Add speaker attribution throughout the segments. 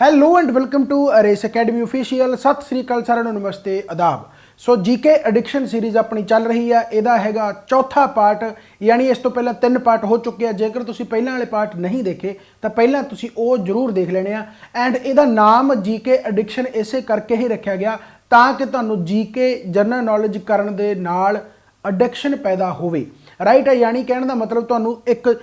Speaker 1: Hello and welcome to Race Academy official. सत श्री अकाल साਰਿਆਂ ਨੂੰ नमस्ते आदाब। सो जीके एडिक्शन सीरीज़ अपनी चल रही है, ਇਹਦਾ ਹੈਗਾ चौथा पार्ट, यानी इस तो पहला 3 पार्ट हो चुके हैं। जेकर तुसी पहले वाले पार्ट नहीं देखे तो पहला तुसी वो जरूर देख लेने आ। एंड ਇਹਦਾ नाम जीके एडिक्शन इसे करके ही रखा गया ताकि तुहानू जीके जनरल नॉलेज करन दे नाल एडिक्शन पैदा होवे। राइट है, यानी कहने का मतलब तुहानू एक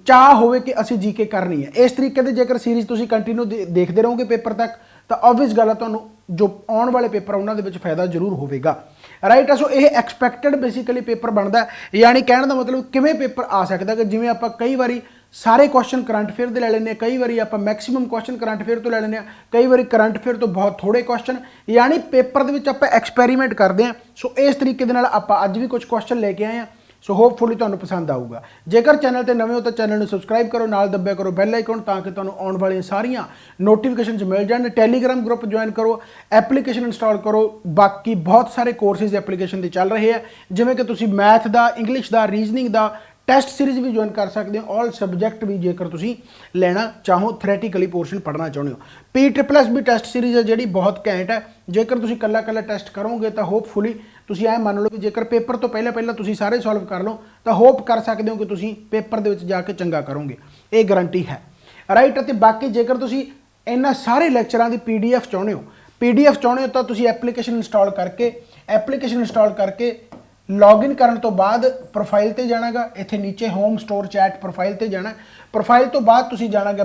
Speaker 1: चाह होवे कि असी जीके करनी है। इस तरीके से जेकर सीरीज़ तुसी कंटिन्यू देखते रहोगे पेपर तक तो ऑब्वियस गल है तुहानू जो आने वाले पेपर उन्होंने दे विच फायदा जरूर होगा। राइट है, सो ये एक्सपैक्टेड बेसिकली पेपर बनता है, यानी कहने का मतलब किवें पेपर आ सकता है कि जिवें आपां कई बारी सारे क्वेश्चन करंट अफेयर दे लै लैंदे, कई बारी आपां मैक्सीमम क्वेश्चन करंट अफेयर तो लै लैंदे, कई बारी करंट अफेयर तो बहुत थोड़े क्वेश्चन, यानी पेपर दे विच आपां एक्सपैरीमेंट करते हैं। सो इस तरीके दे नाल आपां अज भी कुछ क्वेश्चन लेके आए हैं। सो होपफुली तुहानू पसंद आऊगा। जेकर चैनल ते नवे हो तो चैनल को सबसक्राइब करो, नाल दब्बिया करो बैल आइकन ताकि तुहानू आने वाली सारियां नोटिफिकेशन मिल जाए। टैलीग्राम ग्रुप ज्वाइन करो, एप्लीकेशन इंस्टॉल करो, बाकी बहुत सारे कोर्सेज एप्लीकेशन ते चल रहे हैं, जिवें कि तुसी मैथ दा, इंग्लिश दा, रीजनिंग दा टैसट सीरीज़ भी ज्वाइन कर सकते हो। ऑल सबजैक्ट भी जेकर तुसी लेना चाहो, थ्रैटिकली पोर्शन पढ़ना चाहते हो। PSSS भी टैसट सीरीज़ है जी बहुत घैंट है। जेकर तुसी कल्ला कल्ला टैसट करोगे तो होपफुली तुसी ऐ मान लो कि जेकर पेपर तो पहले तुसी सारे सॉल्व कर लो तो होप कर सकते हो कि तुसी पेपर दे विच जाके चंगा करोगे, ये गारंटी है। राइट, तो बाकी जेकर तुसी इन्हां सारे लैक्चरां दी PDF चाहुंदे हो, PDF चाहुंदे हो तो तुसी एप्लीकेशन इंस्टॉल करके लॉगिन करने तो बाद प्रोफाइल ते जाना गा, इत्थे नीचे होम स्टोर चैट प्रोफाइल ते जाना, प्रोफाइल तो बाद तुसी जाना गा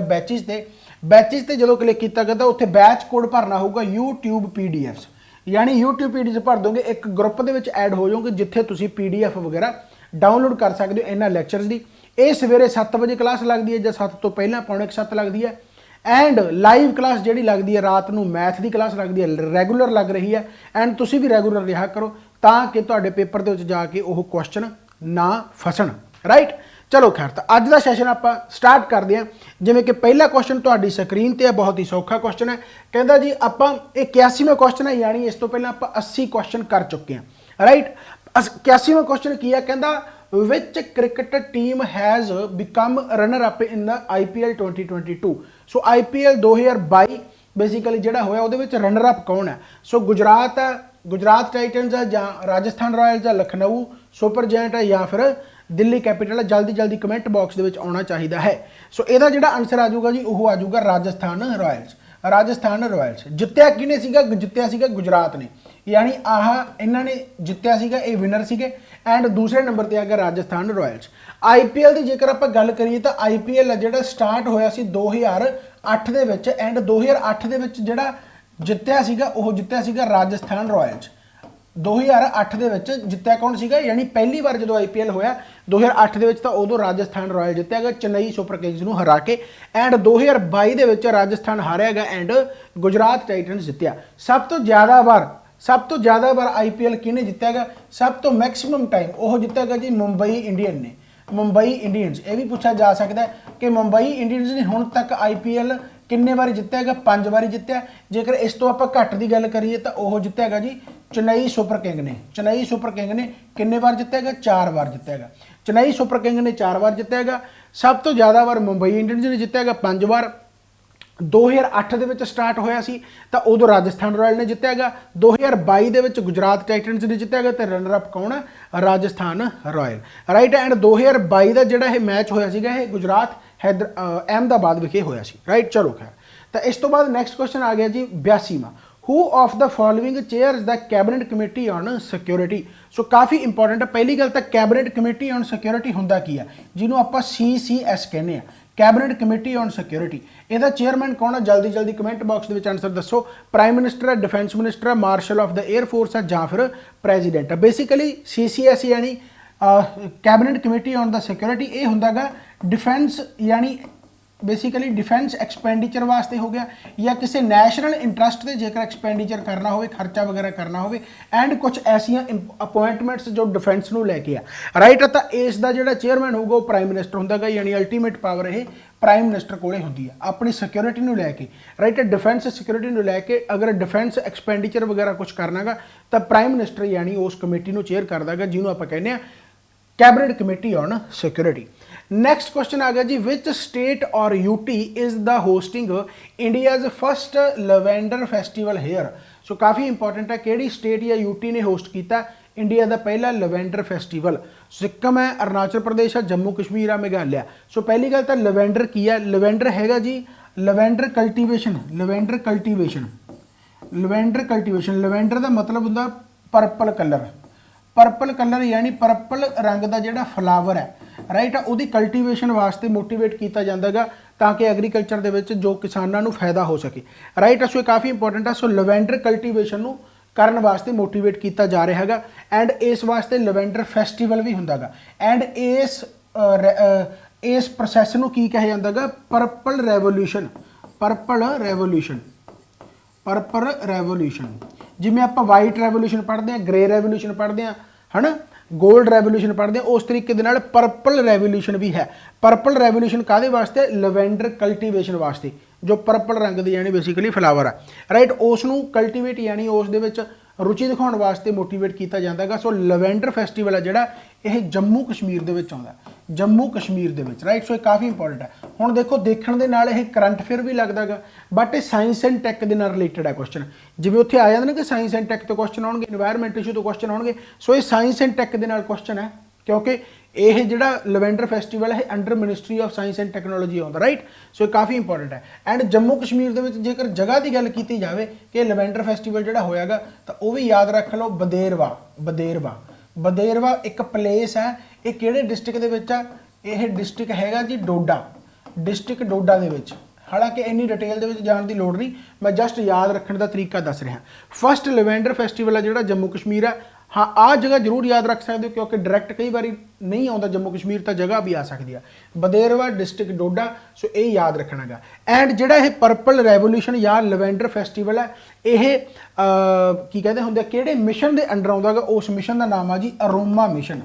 Speaker 1: बैचिज ते जो क्लिक किया गया तो उत्थे बैच कोड भरना होगा YouTube PDFs, यानी YouTube PDFs भर दोगे एक ग्रुप के विच ऐड हो जाओगे जिथे तुसी PDF वगैरह डाउनलोड कर सकते हो इन्हां लैक्चरस की। ये सवेरे 7 बजे क्लास लगती है, जो 7 तो पहला पौने 7 लगती है। एंड लाइव क्लास जी लगती है रात को, मैथ की क्लास लगती है, रेगूलर लग रही है। एंड तुसी भी रेगूलर रहा करो ताकि तुहाडे पेपर दे विच जाके वो क्वेश्चन ना फसन। राइट, चलो खैर, तो अज का सैशन आप स्टार्ट करते हैं। जिवें कि पहला क्वेश्चन तुहाडी स्क्रीन पर है, बहुत ही सौखा क्वेश्चन है। कहता जी आप 81वां क्वेश्चन है, यानी इस तो पहले आप 80 क्वेश्चन कर चुके हैं। राइट, 81वां क्वेश्चन की है, कहता which cricket team has become runner up in the IPL 2022। So IPL 2022 basically जिहड़ा होया उहदे विच रनर अप कौन है? सो गुजरात है, गुजरात टाइटन्स है, या राजस्थान रॉयल्स है, लखनऊ सुपर जायंट है, या फिर दिल्ली कैपिटल है। जल्दी जल्दी कमेंट बॉक्स दे विच आउणा चाहिदा है। सो इहदा जिहड़ा आंसर आ जाऊगा जी वो आ जाऊगा राजस्थान रॉयल्स। राजस्थान रॉयल्स जित्तिया किने सीगा? जित्तिया सीगा गुजरात ने, यानी आह इन्हां ने जित्तिया सीगा, ये विनर सीगे। एंड दूसरे नंबर पर आ गया राजस्थान रॉयल्स। IPL की जेकर आप गल करिए तो IPL है जिहड़ा स्टार्ट होया सी 2008 दे विच। एंड 2008 दे विच जिहड़ा जित्तिया सीगा वो जित्तिया सीगा राजस्थान रॉयल्स। 2008 दे विच जित्तिया कौन सीगा? यानी पहली बार जो IPL होया 2008 दे विच तो उदों राजस्थान रॉयल जित्तिया गया चेन्नई सुपर किंग्स नूं हरा के। एंड 2022 दे विच राजस्थान हारिया गया एंड गुजरात टाइटन्स जित्तिया। सब तो ज़्यादा बार IPL किने जित्तिया गया? सब तो मैक्सीमम टाइम वो जित्तिया गया जी मुंबई इंडियन ने, मुंबई इंडियंस। ये भी पूछा जा सकता है कि मुंबई इंडियंस ने हुण तक IPL किन्ने बारी जित्तिया गया? 5 बारी जित्तिया। जेकर इस तो आप घट की गल करिए तो वह जित्तिया गया जी चेन्नई सुपर किंग ने। चेन्नई सुपर किंग ने किन्ने बार जित्तिया गया? 4 बार जित्तिया गया। चेन्नई सुपर किंग ने 4 बार जित्तिया गया। सब तो ज़्यादा बार मुंबई इंडियंस ने जित्तिया गया 5 बार। 2008 दे विच स्टार्ट होया सी तो उदों राजस्थान रॉयल ने जित्तिया गया। 2022 दे विच गुजरात टाइटन्स ने जित्तिया गया तो रनर अप कौन है? राजस्थान रॉयल। राइट, एंड 2022 का जिहड़ा मैच होया सीगा ये गुजरात अहमदाबाद विखे होया सी। राइट, चलो खैर, तो इस तो बाद नैक्सट क्वेश्चन आ गया जी 82वां। Who of the following chairs the cabinet committee on security. So काफ़ी इंपॉर्टेंट है। पहली गल तो कैबिनेट कमेटी ऑन सिक्योरिटी हुंदा की है, जिन्हों आप CCS कहने हैं, कैबिनेट कमेटी ऑन सिक्योरिटी। इसका चेयरमैन कौन है? जल्दी जल्दी कमेंट बॉक्स के आंसर दसो। प्राइम मिनिस्टर है, डिफेंस मिनिस्टर है, marshal of the air force है, या फिर प्रेजिडेंट है। बेसिकली CCS यानी cabinet committee on the security, ये होंगे डिफेंस, यानी बेसिकली डिफेंस एक्सपेंडिचर वास्ते हो गया, या किसी नैशनल इंटरस्ट से जेकर एक्सपेंडिचर करना हो, खर्चा वगैरह करना हो, एंड कुछ ऐसिया अपॉइंटमेंट्स जो डिफेंस को लैके आ। राइट, तो इसका जो चेयरमैन होगा वो प्राइम मिनिस्टर होंगे, यानी अल्टीमेट पावर ये प्राइम मिनिस्टर कोले होंदी है अपनी सिक्योरिटी को लैके। राइट, डिफेंस सिक्योरिटी को लैके अगर डिफेंस एक्सपेंडिचर वगैरह कुछ करना गा तो प्राइम मिनिस्टर यानी उस कमेटी को चेयर करता है, जिन्होंने आप कहने cabinet committee on security. Next question आ गया जी, विच स्टेट और UT is the hosting India's first lavender festival here. So काफ़ी इंपॉर्टेंट है, किहड़ी स्टेट या यूटी ने होस्ट किया इंडिया का पहला लवैंडर फैसटीवल। सिक्किम है, अरुणाचल प्रदेश है, जम्मू कश्मीर है, मेघालय। सो पहली गल तो लवैंडर की है, लवैंडर हैगा जी lavender cultivation, lavender cultivation, lavender cultivation. Lavender का मतलब होंगे परपल कलर, परपल कलर यानी परपल रंग का जोड़ा फ्लावर है, राइट, उसकी कल्टीवेशन वास्ते मोटिवेट किया जाता है ताकि एग्रीकल्चर के जो किसानों को फायदा हो सके, राइट। सो काफ़ी इंपॉर्टेंट है। सो लवैंडर कल्टीवेशन को करने वास्ते मोटिवेट किया जा रहा है एंड इस वास्ते लवैंडर फैसटीवल भी होंगे एंड इस प्रोसैस को की कहा जाता है purple revolution, purple revolution, purple revolution. जिमें आप वाइट रेवोल्यूशन पढ़ते हैं, ग्रे रेवोल्यूशन पढ़ते हैं, है ना, गोल्ड रेवोल्यूशन पढ़ते हैं, उस तरीके दे नाल परपल रेवोल्यूशन भी है। परपल रेवोल्यूशन काहदे वास्ते, लवैंडर कल्टीवेशन वास्ते, जो परपल रंग की यानी बेसिकली फ्लावर है, राइट, उसनू कल्टीवेट यानी उस दे विच रुचि दिखाने वास्ते मोटिवेट किया जाता है। सो लवैंडर फैसटीवल है जिहड़ा यह जम्मू कश्मीर दे विच आउंदा, जम्मू कश्मीर दे विच, राइट। सो काफ़ी इंपॉर्टेंट है। हुण देखो देखण दे नाल यह करंट अफेयर भी लगता है बट साइंस एंड टैक के नाल रिलेटेड है क्वेश्चन, जिवें उत्थे आ जांदे ने कि साइंस एंड टैक तो क्वेश्चन आउणगे, एनवायरमेंट इशू तो क्वेश्चन आउणगे। सो ये साइंस एंड टैक के नाल क्वेश्चन है क्योंकि यह जिहड़ा लवैंडर फैसटीवल है under ministry of science and technology आउंदा, राइट। सो काफ़ी इंपॉर्टेंट है। एंड जम्मू कश्मीर दे विच जेकर जगह की गल की जाए कि लवैंडर फैसटीवल जिहड़ा होयागा तो वह भी याद रख लो, बदेरवा, बदेरवा, बदेरवा एक प्लेस है, ये किहड़े डिस्ट्रिक्ट दे विच आ, यह डिस्ट्रिक्ट हैगा जी डोडा, डिस्ट्रिक्ट डोडा दे विच। हालांकि इन्नी डिटेल दे विच जाण दी लोड़ नहीं, मैं जस्ट याद रखने का तरीका दस रहा। फस्ट लवैंडर फैसटीवल है जिहड़ा जम्मू कश्मीर है। हाँ, आ जगह जरूर याद रख सकते हो क्योंकि डायरैक्ट कई बार नहीं आता जम्मू कश्मीर, तो जगह भी आ सकती है, बदेरवा डिस्ट्रिक्ट डोडा। सो ये याद रखना गा। एंड जिहड़ा यह परपल रेवोल्यूशन या लवैंडर फैसटीवल है, यह की कहते होंगे किहड़े मिशन के अंडर आउंदा गा, उस मिशन का नाम है जी अरोमा मिशन,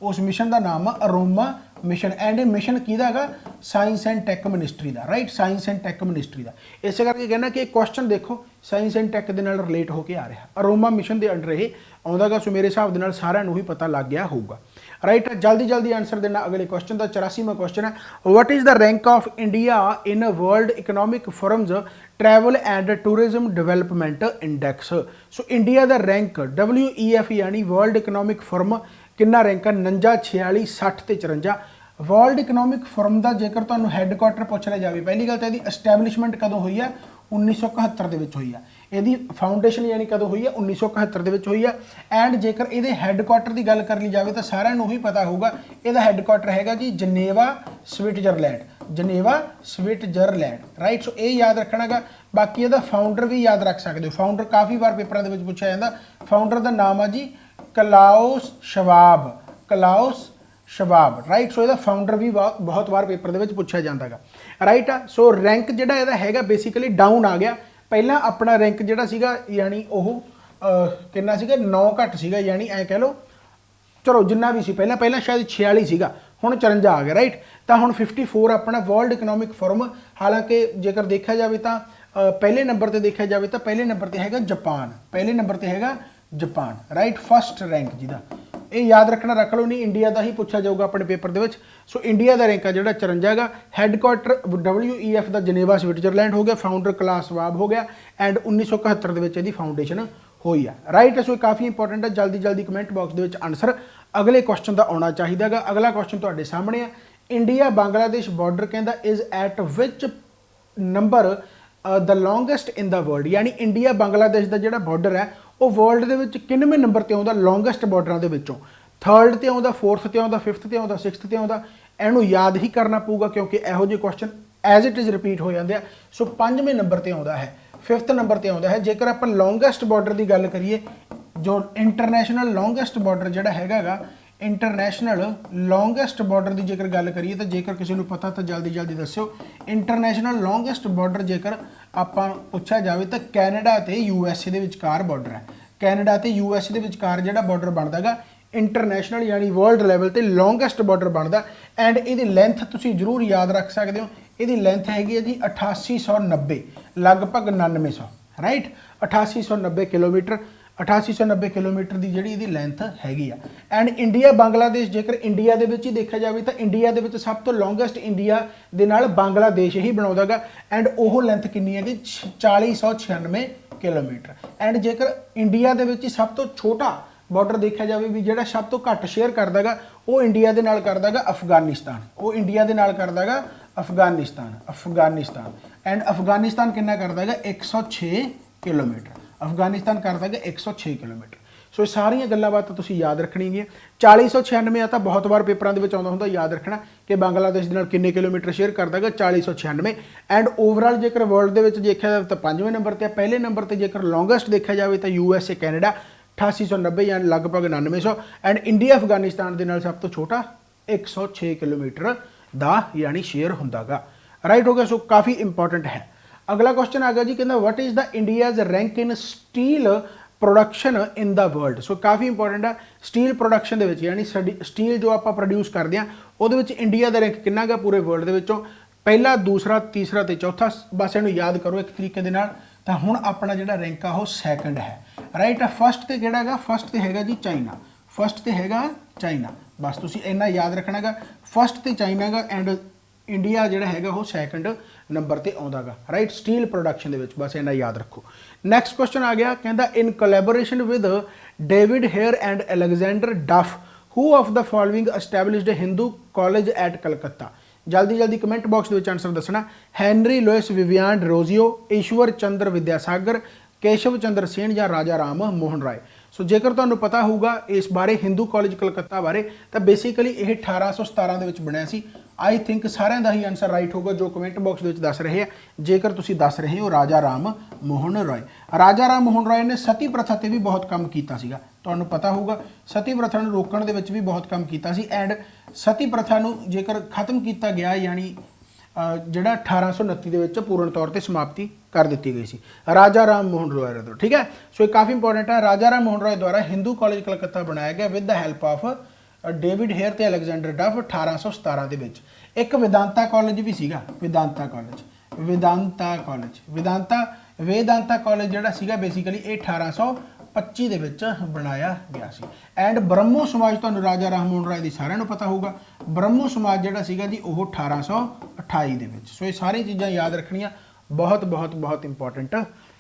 Speaker 1: उस मिशन का नाम है अरोमा मिशन। एंड ये मिशन किहदा है, साइंस एंड टैक मिनिस्ट्री का, right, science and tech ministry का। इस करके कहना कि क्वेश्चन देखो साइंस एंड टैक के नाल रिलेट होकर आ रहा, अरोमा मिशन के अंडर ये आउंदा गा। सो मेरे हिसाब के नाल सारिਆਂ ਨੂੰ ही पता लग गया होगा, राइट। जल्दी जल्दी आंसर देना अगले क्वेश्चन का। 84वां क्वेश्चन है, what is the rank of India in world economic forums travel and tourism development index. So India का रैंक WEF यानी वर्ल्ड इकनॉमिक फोरम कितना रैंक है, 49, 46, 60 ते 54। वर्ल्ड इकनॉमिक फोरम का जेकर तुहानूं हैडकुआटर पूछ लिया जाए, पहली गल तो इसकी एस्टैबलिशमेंट कदों हुई है, 1971 के हुई है। यदि फाउंडेशन यानी कदों हुई है, 1971 के हुई है। एंड जेकर ये हैडकुआटर की गल कर ली जाए तो सारिਆਂ ਨੂੰ ही पता होगा, यदा हैडकुआटर हैगा जी जनेवा स्विट्जरलैंड, जनेवा स्विट्जरलैंड, राइट। सो ये याद रखना गा। बाकी यदा फाउंडर भी याद रख सकते हो, फाउंडर काफ़ी बार पेपरों के पूछा जाता, फाउंडर का नाम है जी Klaus Shabab, Klaus Shabab, right. सो यदा फाउंडर भी बहुत बार पेपर के पूछा जाता है, राइट। सो रैंक जिहड़ा इहदा हैगा बेसिकली डाउन आ गया। पहला अपना रैंक जिहड़ा सीगा यानी ओह कितना सीगा, 9 घट सीगा, यानी ऐ कह लो चलो जिन्ना भी सी पहला पहला शायद 46 सीगा, हुण 54 आ गया, राइट। तो हुण 54 अपना वर्ल्ड इकनॉमिक फोरम। हालांकि जेकर देखा जाए तो पहले नंबर पर देखा जाए तो पहले नंबर पर हैगा जापान, पहले नंबर पर हैगा जापान, राइट, फस्ट रैंक जिहदा ये याद रखना रख लो, नहीं इंडिया का ही पूछा जाऊगा अपने पेपर के। सो इंडिया का रैंक है जो 54 है। हैडकुआटर WEF का जनेवा स्विट्जरलैंड हो गया, फाउंडर क्लास शवाब हो गया एंड 1971 की फाउंडेशन हुई है, राइट। सो काफ़ी इंपॉर्टेंट है। जल्दी जल्दी कमेंट बॉक्स के आंसर अगले क्वेश्चन का आना चाहिए। अगला क्वेश्चन तुहाडे सामने है, इंडिया बांग्लादेश बॉर्डर कहता is eight which number the longest in the world, यानी इंडिया बांग्लादेश का जोड़ा बॉर्डर है वो वर्ल्ड के किनवें नंबर पर आता लॉन्गेस्ट बॉर्डर के विचों, 3rd ते आता, 4th ते आता, 5th ते आता, 6th ते आता। इनू याद ही करना पऊगा क्योंकि इहो जिहे question as it is repeat हो जाते हैं। सो 5वें नंबर पर आता है, 5th नंबर पर आता है। जेकर आप लॉन्गेस्ट बॉर्डर की गल करिए, जो इंटरनेशनल लॉन्गेस्ट बॉर्डर जोड़ा हैगा, इंटरनेशनल लॉन्गेस्ट बॉर्डर की जेकर गल करिए तो जेकर किसी को पता तो जल्दी जल्दी दस्यो। इंटरनेशनल लॉन्गेस्ट बॉर्डर जेकर आप पूछा जाए तो कैनेडा तो USA के विचकार बॉर्डर है, कैनेडा तो USA के विचकार जो बॉर्डर बनता है इंटरनेशनल यानी वर्ल्ड लैवल पर लॉन्गेस्ट बॉर्डर बनता। एंड ये लेंथ तुम जरूर याद रख सकते हो, ये लेंथ हैगी है जी 8890, लगभग 9900, राइट, 8890 किलोमीटर। 8890 किलोमीटर की जिहड़ी इहदी लेंथ हैगी आ। एंड इंडिया बांग्लादेश जेकर इंडिया दे विच ही देखा जाए तो इंडिया दे विच सब तो लॉन्गेस्ट इंडिया दे नाल बांग्लादेश ही बनाउंदा गा। एंड ओह लेंथ कितनी है जी 4096 किलोमीटर। एंड जेकर इंडिया दे विच ही सब तो छोटा बॉर्डर देखा जाए भी जिहड़ा सब तो घट शेयर करदा गा वो इंडिया दे नाल करदा गा अफगानिस्तान। वो इंडिया दे नाल करदा गा अफगानिस्तान। एंड अफगानिस्तान कितना करदा गा 106 किलोमीटर। अफगानिस्तान करदा गा 106 किलोमीटर। सो सारिया गल्लां बातां तुसीं याद रखणीਆਂ। 4096 आ बहुत बार पेपरां दे विच आउंदा हुंदा, याद रखना कि बांग्लादेश दे नाल किन्ने किलोमीटर शेयर करदा गा 4096। एंड ओवरऑल जेकर वर्ल्ड दे विच देखिया जाए तो 5वें नंबर ते, पहले नंबर ते जेकर लॉन्गेस्ट देखा जाए तो USA कैनेडा 8890 यानी लगभग 9900। एंड इंडिया अफगानिस्तान के नाल सब तो छोटा 106 किलोमीटर का यानी शेयर हुंदा गा। राइट हो गया। सो काफ़ी इंपॉर्टेंट है। अगला क्वेश्चन आ गया जी, कहना what is the India's rank in steel production in the world. So काफ़ी इंपॉर्टेंट है। स्टील प्रोडक्शन दे विच यानी स्टील जो आप प्रोड्यूस करते हैं वो इंडिया का रैंक कितना गा पूरे वर्ल्ड के विचों, पहला दूसरा तीसरा तो चौथा। बस इन्हूं याद करो एक तरीके दे नाल। तो हुण अपना जिहड़ा रैंक आ वो सैकंड है। राइट। फस्ट तो किहड़ा गा, फस्ट तो हैगा जी चाइना। फस्ट तो हैगा चाइना। बस तुसीं इन्ना याद रखना गा, फस्ट तो चाइना गा एंड इंडिया जिहड़ा हैगा वो सैकंड नंबर ते आउंदा गा। राइट। स्टील प्रोडक्शन दे विच बस इन्ना याद रखो। नैक्सट क्वेश्चन आ गया, कहंदा in collaboration with David Hare and Alexander Duff who of the following established Hindu college at Calcutta. जल्दी जल्दी कमेंट बॉक्स के आंसर दसना। Henry Louis Vivian Derozio, Ishwar Chandra Vidyasagar, Keshav Chandra Sen या राजा राम मोहन राय। सो जेकर तुहानूं पता होगा इस बारे हिंदू कॉलेज कलकत्ता बारे तो बेसिकली ये 1817 के बनया सी। आई थिंक सारिਆਂ ਦਾ ही आंसर राइट होगा जो कमेंट बॉक्स के दस रहे हैं। जेकर तुसीं दस रहे हो राजा राम मोहन रॉय। राजा राम मोहन रॉय ने सती प्रथा ते भी बहुत काम कीता सीगा। तुहानूं पता होगा सती प्रथा नूं रोकण दे विच भी बहुत काम कीता सी। एंड सती प्रथा नूं जेकर खत्म किया गया यानी जिहड़ा 1829 ਦੇ ਵਿੱਚ पूर्ण तौर पर समाप्ति कर दी गई सी राजा राम मोहन रॉय द्वारा। ठीक है। सो ये काफ़ी इंपॉर्टेंट है। राजा राम मोहन रॉय द्वारा हिंदू कॉलेज कलकत्ता बनाया गया with the help of David Hare ते अलेगजेंडर डफ 1817 ਦੇ ਵਿੱਚ। एक वेदांता कॉलेज भी सीगा, वेदांता कॉलेज जिहड़ा सीगा बेसिकली ये 1825 ਦੇ ਵਿੱਚ बनाया गया सी। एंड ब्रह्मो समाज तुहानूं राजा राम मोहन राय दी सारिਆਂ ਨੂੰ पता होगा। ब्रह्मो समाज जिहड़ा सीगा जी वो 1828 ਦੇ ਵਿੱਚ। सो ये सारी चीज़ां याद रखनियां बहुत बहुत बहुत इंपॉर्टेंट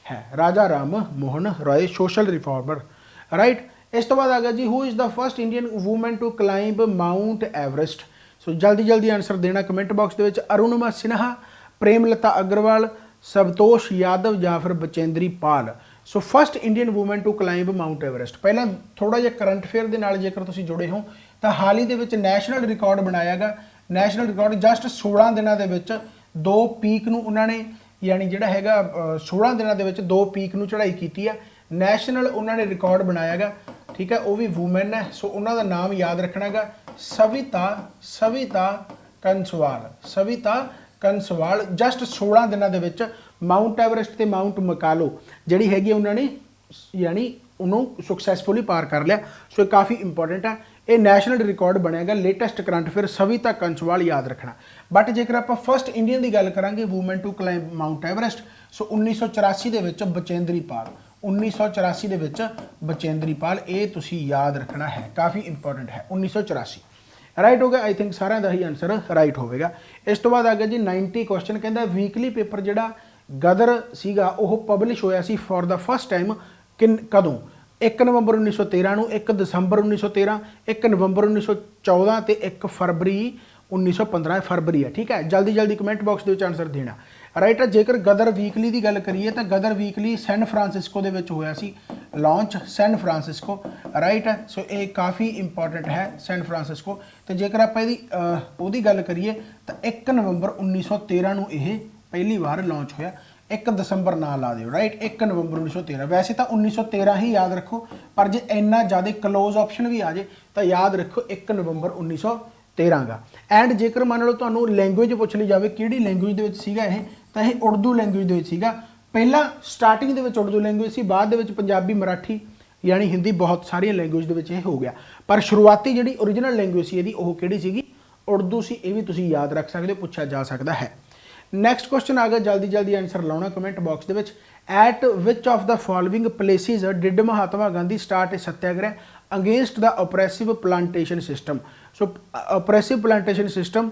Speaker 1: है। Raja Ram Mohan Roy social reformer. Right. इस तो बाद आ गया जी who is the first Indian woman to climb Mount Everest. So जल्दी जल्दी आंसर देना कमेंट बॉक्स के विच। अरुणिमा सिन्हा, प्रेमलता अग्रवाल, सबतोष यादव या फिर Bachendri Pal. So first Indian woman to climb Mount Everest. पहला थोड़ा जिहा करंट अफेयर के नाल जेकर तुसीं जुड़े हो तो हाल ही दे विच नैशनल रिकॉर्ड बनाया गया। नैशनल रिकॉर्ड जस्ट 16 दिनों के विच 2 पीक नूं उन्होंने यानी जिहड़ा हैगा 16 दिनों के विच 2 पीक नूं चढ़ाई की है। नैशनल उन्होंने रिकॉर्ड बनाया गया। ठीक है। वो भी वूमन है। सो उन्होंने नाम याद रखना गा सविता कंसवाल। जस्ट 16 दिनों के विच माउंट एवरेस्ट ते माउंट मकालो जिहड़ी हैगी उन्होंने यानी उन्होंने सुक्सैसफुली पार कर लिया। सो काफ़ी इंपॉर्टेंट है। ये नैशनल रिकॉर्ड बनेगा। लेटेस्ट करंट फिर सविता कंसवाल याद रखना। बट जेकर आप फर्स्ट इंडियन की गल करांगे woman to climb Mount Everest so 1984 ਦੇ ਵਿੱਚ बचेंद्री पाल। 1984 ਦੇ ਵਿੱਚ बचेंद्री पाल ये तुसी याद रखना है। काफ़ी इंपॉर्टेंट है 1984। राइट हो गया। आई थिंक सारिਆਂ ਦਾ ही आंसर राइट होगा। इस तो बाद आ गया जी 90 क्वेश्चन। कहता वीकली पेपर जिहड़ा गदर सीगा वो पबलिश होया सी फॉर द फर्स्ट टाइम कदों 1 नवंबर 1913 ਨੂੰ, 1 ਦਸੰਬਰ 1913, 1 नवंबर 1914 ਤੇ 1 फरवरी 1915 फरवरी है। ठीक है। जल्दी जल्दी कमेंट बॉक्स के आंसर देना। राइट। जेकर गदर वीकली की गल करिए तो गदर वीकली सैन फ्रांसिस्को के होया सी लॉन्च। San Francisco. राइट है। सो ये काफ़ी इंपॉर्टेंट है सैन फ्रांसिस्को। तो जेकर आप इहदी गल करिए तो 1 नवंबर 1913 ਨੂੰ ਇਹ पहली बार लॉन्च होया। 1 दसंबर ना ला दो। राइट। 1 नवंबर 1913। वैसे तो 1913 ही याद रखो पर जे इन्ना ज़्यादा क्लोज ऑप्शन भी आ जाए तो याद रखो 1 नवंबर 1913 का। एंड जेकर मान लो तुहानूं लैंगुएज पूछ ली जाए कि लैंगुएज दे विच सीगा ये तो यह उर्दू लैंगुएज दे विच सीगा। पहला स्टार्टिंग दे विच उर्दू लैंगुएज सी, बाद दे विच पंजाबी मराठी यानी हिंदी बहुत सारिया लैंगुएज दे विच हो गया। पर शुरुआती जिहड़ी ओरिजिनल लैंगुएज सी इहदी ओह किहड़ी सीगी उर्दू सी। ये भी तुसीं याद रख सकते हो, पूछा जा सकता है। ਨੈਕਸਟ ਕੁਐਸਚਨ ਆ ਗਿਆ, ਜਲਦੀ ਜਲਦੀ ਆਨਸਰ ਲਾਉਣਾ ਕਮੈਂਟ ਬਾਕਸ ਦੇ ਵਿੱਚ। At which of the following places did Mahatma Gandhi start a satyagraha against the oppressive plantation system. So oppressive plantation system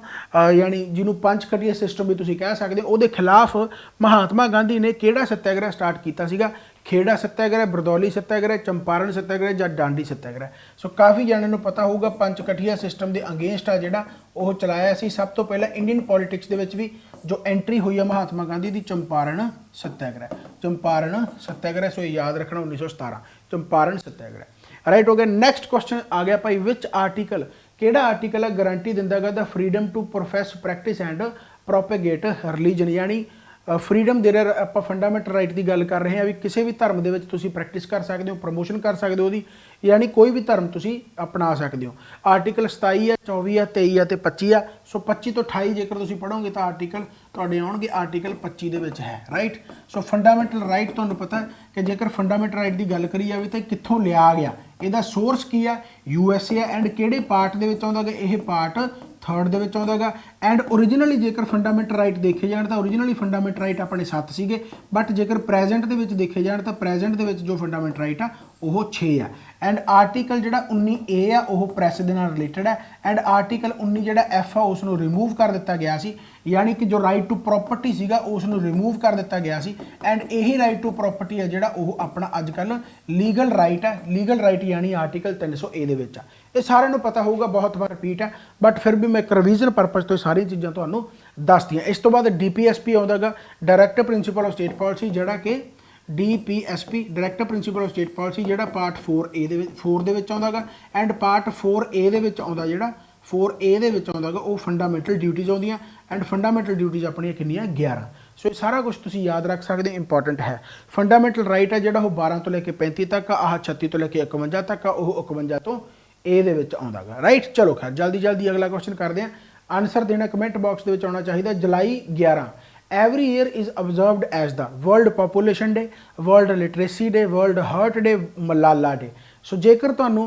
Speaker 1: ਯਾਨੀ ਜਿਹਨੂੰ ਪੰਚਕਟੀਆ ਸਿਸਟਮ ਵੀ ਤੁਸੀਂ ਕਹਿ ਸਕਦੇ ਹੋ, ਉਹਦੇ ਖਿਲਾਫ ਮਹਾਤਮਾ ਗਾਂਧੀ ਨੇ ਕਿਹੜਾ ਸੱਤਿਆਗ੍ਰਹਿ ਸਟਾਰਟ ਕੀਤਾ ਸੀਗਾ? ਖੇੜਾ ਸੱਤਿਆਗ੍ਰਹਿ, ਬਰਦੌਲੀ ਸੱਤਿਆਗ੍ਰਹਿ, ਚੰਪਾਰਨ ਸੱਤਿਆਗ੍ਰਹਿ ਜਾਂ ਡਾਂਡੀ ਸੱਤਿਆਗ੍ਰਹਿ। ਸੋ ਕਾਫੀ ਜਣਿਆਂ ਨੂੰ ਪਤਾ ਹੋਊਗਾ ਪੰਚਕਟੀਆ ਸਿਸਟਮ ਦੇ ਅਗੇਂਸਟ ਆ ਜਿਹੜਾ ਉਹ ਚਲਾਇਆ ਸੀ ਸਭ ਤੋਂ ਪਹਿਲਾਂ ਇੰਡੀਅਨ ਪੋਲੀਟਿਕਸ ਦੇ ਵਿੱਚ ਵੀ ਜੋ ਐਂਟਰੀ ਹੋਈ ਆ ਮਹਾਤਮਾ ਗਾਂਧੀ ਦੀ, ਚੰਪਾਰਨ ਸੱਤਿਆਗ੍ਰਹਿ। ਚੰਪਾਰਨ ਸੱਤਿਆਗ੍ਰਹਿ, ਸੋ ਯਾਦ ਰੱਖਣਾ 1917 ਚੰਪਾਰਨ ਸੱਤਿਆਗ੍ਰਹਿ। ਰਾਈਟ ਹੋ ਗਿਆ। ਨੈਕਸਟ ਕੁਐਸਚਨ ਆ ਗਿਆ ਭਾਈ, ਵਿਚ ਆਰਟੀਕਲ, ਕਿਹੜਾ ਆਰਟੀਕਲ ਹੈ ਗਾਰੰਟੀ ਦਿੰਦਾ ਹੈਗਾ the freedom to profess practice and propagate religion, ਯਾਨੀ ਫਰੀडम ਦੇ ਰਹੇ ਆਪਾਂ ਫੰਡਾਮੈਂਟਲ ਰਾਈਟ ਦੀ ਗੱਲ ਕਰ ਰਹੇ ਹਾਂ ਵੀ ਕਿਸੇ ਵੀ ਧਰਮ ਦੇ ਵਿੱਚ ਤੁਸੀਂ ਪ੍ਰੈਕਟਿਸ ਕਰ ਸਕਦੇ ਹੋ, ਪ੍ਰਮੋਸ਼ਨ ਕਰ ਸਕਦੇ ਹੋ ਉਹਦੀ, ਯਾਨੀ ਕੋਈ ਵੀ ਧਰਮ ਤੁਸੀਂ ਅਪਣਾ ਸਕਦੇ ਹੋ। ਆਰਟੀਕਲ 27 ਆ, 24 ਆ, 23 ਆ ਤੇ 25 ਆ। ਸੋ 25 ਤੋਂ 28 ਜੇਕਰ ਤੁਸੀਂ ਪੜ੍ਹੋਗੇ ਤਾਂ ਆਰਟੀਕਲ ਤੁਹਾਡੇ ਆਉਣਗੇ ਆਰਟੀਕਲ 25 ਦੇ ਵਿੱਚ ਹੈ। ਰਾਈਟ, ਸੋ ਫੰਡਾਮੈਂਟਲ ਰਾਈਟ ਤੁਹਾਨੂੰ ਪਤਾ ਕਿ ਜੇਕਰ ਫੰਡਾਮੈਂਟਲ ਰਾਈਟ ਦੀ ਗੱਲ ਕਰੀ ਜਾਵੇ ਤਾਂ ਕਿੱਥੋਂ ਲਿਆ ਗਿਆ, ਇਹਦਾ ਸੋਰਸ ਕੀ ਆ? USA ਐਂਡ ਕਿਹੜੇ ਪਾਰਟ ਦੇ ਵਿੱਚ ਆਉਂਦਾ ਗਾ? ਇਹ ਪਾਰਟ 3rd ਦੇ ਵਿੱਚ ਆਉਂਦਾ ਗਾ। ਐਂਡ ਓਰੀਜਨਲੀ ਜੇਕਰ ਫੰਡਾਮੈਂਟਲ ਰਾਈਟ ਦੇਖੇ ਜਾਣ ਤਾਂ ਓਰੀਜਨਲੀ ਫੰਡਾਮੈਂਟਲ ਰਾਈਟ ਆਪਣੇ 7 ਸੀਗੇ, ਬਟ ਜੇਕਰ ਪ੍ਰੈਜ਼ੈਂਟ ਦੇ ਵਿੱਚ ਦੇਖੇ ਜਾਣ ਤਾਂ ਪ੍ਰੈਜ਼ੈਂਟ ਦੇ ਵਿੱਚ ਜੋ ਫੰਡਾਮੈਂਟਲ ਰਾਈਟ ਆ ਉਹ 6 ਆ। ਐਂਡ ਆਰਟੀਕਲ ਜਿਹੜਾ 19A ਆ ਉਹ ਪ੍ਰੈਸ ਦੇ ਨਾਲ ਰਿਲੇਟਡ ਹੈ। ਐਂਡ ਆਰਟੀਕਲ 19 ਜਿਹੜਾ F ਆ ਉਸ ਨੂੰ ਰਿਮੂਵ ਕਰ ਦਿੱਤਾ ਗਿਆ ਸੀ, ਯਾਨੀ ਕਿ ਜੋ ਰਾਈਟ ਟੂ ਪ੍ਰੋਪਰਟੀ ਸੀਗਾ ਉਸ ਨੂੰ ਰਿਮੂਵ ਕਰ ਦਿੱਤਾ ਗਿਆ ਸੀ। ਐਂਡ ਇਹੀ ਰਾਈਟ ਟੂ ਪ੍ਰੋਪਰਟੀ ਹੈ ਜਿਹੜਾ ਉਹ ਆਪਣਾ ਅੱਜ ਕੱਲ੍ਹ ਲੀਗਲ ਰਾਈਟ ਹੈ। ਲੀਗਲ ਰਾਈਟ ਯਾਨੀ ਆਰਟੀਕਲ 300A ਦੇ ਵਿੱਚ ਆ। ਇਹ ਸਾਰਿਆਂ ਨੂੰ ਪਤਾ ਹੋਊਗਾ, ਬਹੁਤ ਵਾਰ ਰਿਪੀਟ ਹੈ, ਬਟ ਫਿਰ ਵੀ ਮੈਂ ਇੱਕ ਰਿਵੀਜ਼ਨ ਪਰਪਸ ਤੋਂ ਸਾਰੀਆਂ ਚੀਜ਼ਾਂ ਤੁਹਾਨੂੰ ਦੱਸਦੀਆਂ। ਇਸ ਤੋਂ ਬਾਅਦ DPSP ਆਉਂਦਾ ਗਾ, directive principal of state policy, ਜਿਹੜਾ ਕਿ DPSP directive principal of state policy ਜਿਹੜਾ ਪਾਰਟ 4A ਦੇ ਵਿੱਚ 4 ਦੇ ਵਿੱਚ ਆਉਂਦਾ ਗਾ। ਐਂਡ ਪਾਰਟ 4A ਦੇ ਵਿੱਚ ਆਉਂਦਾ, ਜਿਹੜਾ 4A ਦੇ ਵਿੱਚ ਆਉਂਦਾ ਗਾ ਉਹ ਫੰਡਾਮੈਂਟਲ ਡਿਊਟੀਜ਼ ਆਉਂਦੀਆਂ। ਐਂਡ ਫੰਡਾਮੈਂਟਲ ਡਿਊਟੀਜ਼ ਆਪਣੀਆਂ ਕਿੰਨੀਆਂ? 11। ਸੋ ਇਹ ਸਾਰਾ ਕੁਝ ਤੁਸੀਂ ਯਾਦ ਰੱਖ ਸਕਦੇ, ਇੰਪੋਰਟੈਂਟ ਹੈ। ਫੰਡਾਮੈਂਟਲ ਰਾਈਟ ਹੈ ਜਿਹੜਾ ਉਹ 12 ਤੋਂ ਲੈ ਕੇ 35 ਤੱਕ ਆ, ਆਹ 36 ਤੋਂ ਲੈ ਕੇ 51 ਤੱਕ ਆ, ਉਹ 51 ਤੋਂ A ਦੇ ਵਿੱਚ ਆਉਂਦਾ ਗਾ। ਰਾਈਟ, ਚਲੋ ਖੈਰ ਜਲਦੀ ਜਲਦੀ ਅਗਲਾ ਕੁਐਸਚਨ ਕਰਦੇ ਹਾਂ। ਆਨਸਰ ਦੇਣਾ ਕਮੈਂਟ ਬਾਕਸ ਦੇ ਵਿੱਚ ਆਉਣਾ ਚਾਹੀਦਾ। ਜੁਲਾਈ 11 every year is observed as the World Population Day, World Literacy Day, World Heart Day, Malala Day। ਸੋ ਜੇਕਰ ਤੁਹਾਨੂੰ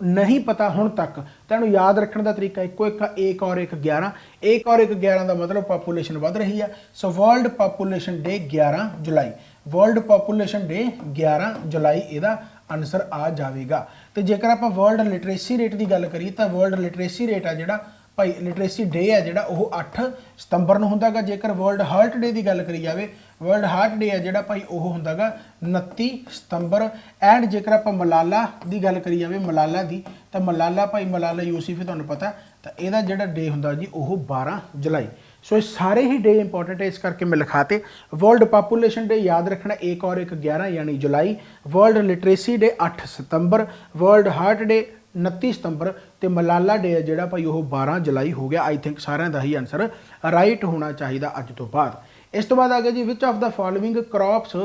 Speaker 1: ਨਹੀਂ ਪਤਾ ਹੁਣ ਤੱਕ, ਤੁਹਾਨੂੰ ਯਾਦ ਰੱਖਣ ਦਾ ਤਰੀਕਾ ਇੱਕੋ ਇੱਕ, 1 ਔਰ 1 11। 1 ਔਰ 1 11 ਦਾ ਮਤਲਬ ਪਾਪੂਲੇਸ਼ਨ ਵੱਧ ਰਹੀ ਹੈ। ਸੋ ਵਰਲਡ ਪਾਪੂਲੇਸ਼ਨ ਡੇ 11 ਜੁਲਾਈ, ਵਰਲਡ ਪਾਪੂਲੇਸ਼ਨ ਡੇ 11 ਜੁਲਾਈ ਇਹਦਾ ਆਨਸਰ ਆ ਜਾਵੇਗਾ। ਤੇ ਜੇਕਰ ਆਪਾਂ ਵਰਲਡ ਲਿਟਰੇਸੀ ਰੇਟ ਦੀ ਗੱਲ ਕਰੀਏ ਤਾਂ ਵਰਲਡ ਲਿਟਰੇਸੀ ਰੇਟ ਆ ਜਿਹੜਾ ਭਾਈ, ਲਿਟਰੇਸੀ ਡੇ ਹੈ ਜਿਹੜਾ ਉਹ 8 ਸਤੰਬਰ ਨੂੰ ਹੁੰਦਾ ਗਾ। ਜੇਕਰ ਵਰਲਡ ਹਾਰਟ ਡੇ ਦੀ ਗੱਲ ਕਰੀ ਜਾਵੇ, ਵਰਲਡ ਹਾਰਟ ਡੇ ਹੈ ਜਿਹੜਾ ਭਾਈ ਉਹ ਹੁੰਦਾ ਗਾ 29 ਸਤੰਬਰ। ਐਂਡ ਜੇਕਰ ਆਪਾਂ ਮਲਾਲਾ ਦੀ ਗੱਲ ਕਰੀ ਜਾਵੇ, ਮਲਾਲਾ ਦੀ, ਤਾਂ ਮਲਾਲਾ ਭਾਈ ਮਲਾਲਾ ਯੂਸਫੀ ਤੁਹਾਨੂੰ ਪਤਾ, ਤਾਂ ਇਹਦਾ ਜਿਹੜਾ ਡੇ ਹੁੰਦਾ ਜੀ ਉਹ 12 ਜੁਲਾਈ। ਸੋ ਇਹ ਸਾਰੇ ਹੀ ਡੇ ਇੰਪੋਰਟੈਂਟ ਹੈ, ਇਸ ਕਰਕੇ ਮੈਂ ਲਿਖਾਤੇ। ਵਰਲਡ ਪਾਪੂਲੇਸ਼ਨ ਡੇ ਯਾਦ ਰੱਖਣਾ 1 ਔਰ 1 11 ਯਾਨੀ ਜੁਲਾਈ। ਵਰਲਡ ਲਿਟਰੇਸੀ ਡੇ 8 ਸਤੰਬਰ, ਵਰਲਡ ਹਾਰਟ ਡੇ 29 ਸਤੰਬਰ ਤੇ ਮਲਾਲਾ ਡੇ ਹੈ ਜਿਹੜਾ ਭਾਈ ਉਹ 12 ਜੁਲਾਈ ਹੋ ਗਿਆ। ਆਈ ਥਿੰਕ ਸਾਰਿਆਂ ਦਾ ਹੀ ਆਨਸਰ ਰਾਈਟ ਹੋਣਾ ਚਾਹੀਦਾ ਅੱਜ ਤੋਂ ਬਾਅਦ। ਇਸ ਤੋਂ ਬਾਅਦ ਆ ਗਿਆ ਜੀ, which of the following crops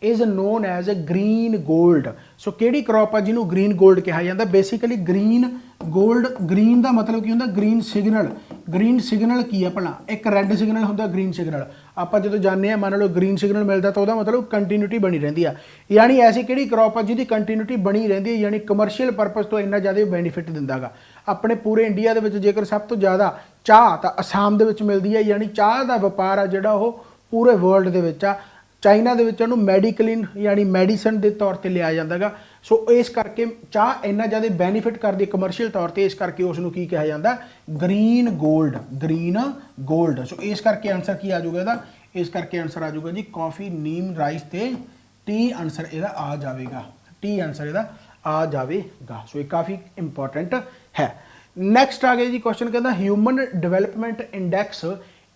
Speaker 1: is known as a green gold. So ਕਿਹੜੀ ਕ੍ਰੌਪ ਆ ਜਿਹਨੂੰ ਗ੍ਰੀਨ ਗੋਲਡ ਕਿਹਾ ਜਾਂਦਾ? ਬੇਸਿਕਲੀ ਗ੍ਰੀਨ ਗੋਲਡ, ਗ੍ਰੀਨ ਦਾ ਮਤਲਬ ਕੀ ਹੁੰਦਾ? Green signal. ਗ੍ਰੀਨ ਸਿਗਨਲ ਕੀ ਆ ਭਲਾ? ਇੱਕ ਰੈੱਡ ਸਿਗਨਲ ਹੁੰਦਾ ਗ੍ਰੀਨ ਸਿਗਨਲ। ਆਪਾਂ ਜਦੋਂ ਜਾਣਦੇ ਹਾਂ, ਮੰਨ ਲਓ ਗ੍ਰੀਨ ਸਿਗਨਲ ਮਿਲਦਾ ਤਾਂ ਉਹਦਾ ਮਤਲਬ ਕੰਟੀਨਿਊਟੀ ਬਣੀ ਰਹਿੰਦੀ ਆ। ਯਾਨੀ ਐਸੀ ਕਿਹੜੀ ਕ੍ਰੌਪ ਆ ਜਿਹਦੀ ਕੰਟੀਨਿਊਟੀ ਬਣੀ ਰਹਿੰਦੀ ਹੈ, ਯਾਨੀ ਕਮਰਸ਼ੀਅਲ ਪਰਪਸ ਤੋਂ ਇੰਨਾ ਜ਼ਿਆਦਾ ਬੈਨੀਫਿਟ ਦਿੰਦਾ ਗਾ। ਆਪਣੇ ਪੂਰੇ ਇੰਡੀਆ ਦੇ ਵਿੱਚ ਜੇਕਰ ਸਭ ਤੋਂ ਜ਼ਿਆਦਾ ਚਾਹ ਤਾਂ ਅਸਾਮ ਦੇ ਵਿੱਚ ਮਿਲਦੀ ਹੈ, ਯਾਨੀ ਚਾਹ ਦਾ ਵਪਾਰ ਆ ਜਿਹੜਾ ਉਹ ਪੂਰੇ ਵਰਲਡ ਦੇ ਵਿੱਚ ਆ। ਚਾਈਨਾ ਦੇ ਵਿੱਚ ਉਹਨੂੰ ਮੈਡੀਕਲਿਨ ਯਾਨੀ ਮੈਡੀਸਨ ਦੇ ਤੌਰ ਤੇ ਲਿਆ ਜਾਂਦਾ ਗਾ। ਸੋ ਇਸ ਕਰਕੇ ਚਾਹ ਇੰਨਾ ਜ਼ਿਆਦਾ ਬੈਨੀਫਿਟ ਕਰਦੀ ਕਮਰਸ਼ੀਅਲ ਤੌਰ ਤੇ, ਇਸ ਕਰਕੇ ਉਸ ਨੂੰ ਕੀ ਕਿਹਾ ਜਾਂਦਾ? Green gold, green gold. So ਇਸ ਕਰਕੇ ਆਨਸਰ ਕੀ ਆ ਜਾਊਗਾ ਇਹਦਾ? ਇਸ ਕਰਕੇ ਆਨਸਰ ਆ ਜਾਊਗਾ ਜੀ ਕਾਫੀ, ਨੀਮ, ਰਾਈਸ ਤੇ ਟੀ ਆਨਸਰ ਇਹਦਾ ਆ ਜਾਵੇਗਾ। ਟੀ ਆਨਸਰ ਇਹਦਾ ਆ ਜਾਵੇਗਾ। ਸੋ ਇਹ ਕਾਫੀ ਇੰਪੋਰਟੈਂਟ ਹੈ। ਨੈਕਸਟ ਆ ਗਿਆ ਜੀ ਕੁਐਸਚਨ, ਕਹਿੰਦਾ human development index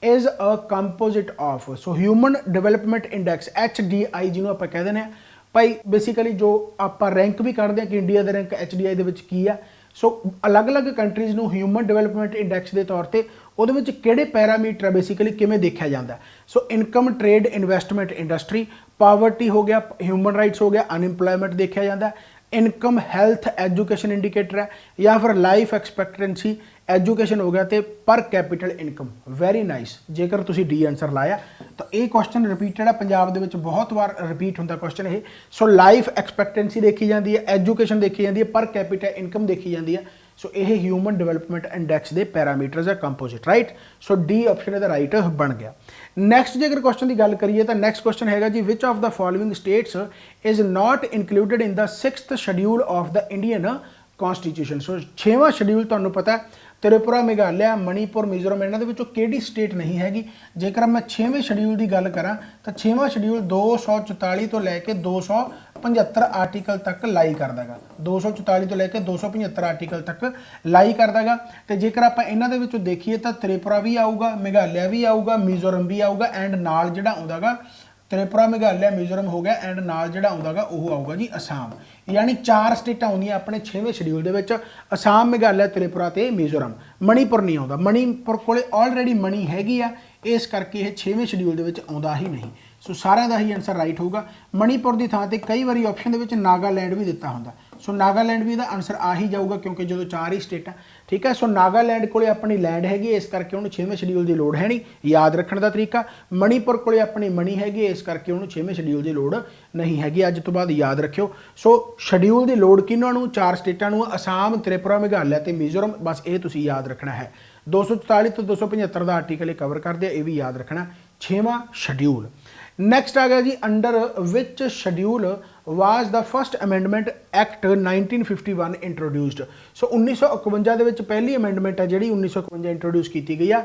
Speaker 1: is a composite of। So human development index HDI ਜਿਹਨੂੰ ਆਪਾਂ ਕਹਿ ਦਿੰਦੇ ਹਾਂ ਭਾਈ, ਬੇਸਿਕਲੀ ਜੋ ਆਪਾਂ ਰੈਂਕ ਵੀ ਕੱਢਦੇ ਹਾਂ ਕਿ ਇੰਡੀਆ ਦਾ ਰੈਂਕ HDI ਦੇ ਵਿੱਚ ਕੀ ਆ। ਸੋ ਅਲੱਗ-ਅਲੱਗ ਕੰਟਰੀਜ਼ ਨੂੰ ਹਿਊਮਨ ਡਿਵੈਲਪਮੈਂਟ ਇੰਡੈਕਸ ਦੇ ਤੌਰ ਤੇ ਉਹਦੇ ਵਿੱਚ ਕਿਹੜੇ ਪੈਰਾਮੀਟਰ ਬੇਸਿਕਲੀ ਕਿਵੇਂ ਦੇਖਿਆ ਜਾਂਦਾ? So income, trade, investment, industry, poverty ਹੋ ਗਿਆ, ਹਿਊਮਨ ਰਾਈਟਸ ਹੋ ਗਿਆ, ਅਨਇੰਪਲੋਇਮੈਂਟ ਦੇਖਿਆ ਜਾਂਦਾ, ਇਨਕਮ, ਹੈਲਥ, ਐਜੂਕੇਸ਼ਨ ਇੰਡੀਕੇਟਰ ਹੈ, ਜਾਂ ਫਿਰ ਲਾਈਫ ਐਕਸਪੈਕਟੈਂਸੀ, ਐਜੂਕੇਸ਼ਨ ਹੋ ਗਿਆ, ਤੇ ਪਰ ਕੈਪੀਟਲ ਇਨਕਮ। ਵੈਰੀ ਨਾਈਸ, ਜੇਕਰ ਤੁਸੀਂ ਡੀ ਆਨਸਰ ਲਾਇਆ ਤਾਂ ਇਹ ਕੁਐਸਚਨ ਰਿਪੀਟਡ ਹੈ, ਪੰਜਾਬ ਦੇ ਵਿੱਚ ਬਹੁਤ ਵਾਰ ਰਿਪੀਟ ਹੁੰਦਾ ਕੁਐਸਚਨ ਇਹ। ਸੋ ਲਾਈਫ ਐਕਸਪੈਕਟੈਂਸੀ ਦੇਖੀ ਜਾਂਦੀ ਹੈ, ਐਜੂਕੇਸ਼ਨ ਦੇਖੀ ਜਾਂਦੀ ਹੈ, ਪਰ ਕੈਪੀਟਲ ਇਨਕਮ ਦੇਖੀ ਜਾਂਦੀ ਹੈ। सो ये ह्यूमन डिवेलपमेंट इंडैक्स के पैरामीटर्स है कंपोजिट, राइट। सो डी ऑप्शन इहदा राइट बन गया। नैक्सट जे अगर क्वेश्चन की गल करिए तो नैक्सट क्वेश्चन है जी, which of the following states is not included in the 6th schedule of the Indian constitution. So 6वां शेड्यूल तुहानूं पता है त्रिपुरा, मेघालय, मणिपुर, मिजोरम, इन्हां दे विचों किहड़ी स्टेट नहीं हैगी। जेकर मैं 6वें शेड्यूल की गल करा तो 6वां शेड्यूल 244 तो लैके 275 आर्टिकल तक लाई करदा गा, 244 तो लैके 275 आर्टिकल तक लाई करदा गा। ते जेकर आपां इन्हां दे विचों देखीए तो त्रिपुरा भी आऊगा, मेघालय भी आऊगा, मिजोरम भी आऊगा एंड नाल जिहड़ा आउंदा गा त्रिपुरा, मेघालय, मिजोरम हो गया एंड नाल जिहड़ा आउंदा गा ओह आऊगा जी असम। यानी 4 स्टेटां आउंदियां अपने 6वें शेड्यूल दे विच, असम, मेघालय, त्रिपुरा ते मिजोरम। मणिपुर नहीं आउंदा, मणिपुर कोले ऑलरेडी मणी हैगी आ, इस करके यह 6वें शेड्यूल दे विच आउंदा ही नहीं। सो सारिਆਂ ਦਾ ही आंसर राइट होगा। मणिपुर की थां ते कई बारी ऑप्शन दे विच नागालैंड भी दिता हुंदा, सो नागालैंड भी इहदा आंसर आ ही जाऊगा क्योंकि जो 4 ही स्टेटां, ठीक है। सो नागालैंड कोले अपनी लैंड हैगी, इस करके उन्होंने 6वें शेड्यूल की लोड़ है नहीं, याद रखने का तरीका। मणिपुर कोले अपनी मणी हैगी, इस करके उन्होंने 6वें शेड्यूल की लोड़ नहीं हैगी, अज तो बाद याद रखियो। सो शेड्यूल की लोड़ किन्हां नूं, 4 स्टेटां नूं, असम, त्रिपुरा, मेघालय ते मिजोरम, बस ये तुसीं याद रखना है। 244 तो 275 का आर्टिकल ये कवर करते हैं, ये भी याद रखना। 6वां शेड्यूल। नैक्सट आ गया जी, under which schedule was the first amendment act 1951 introduced. So 1951 ਦੇ ਵਿੱਚ पहली अमेंडमेंट है जी 1951 इंट्रोड्यूस की गई है।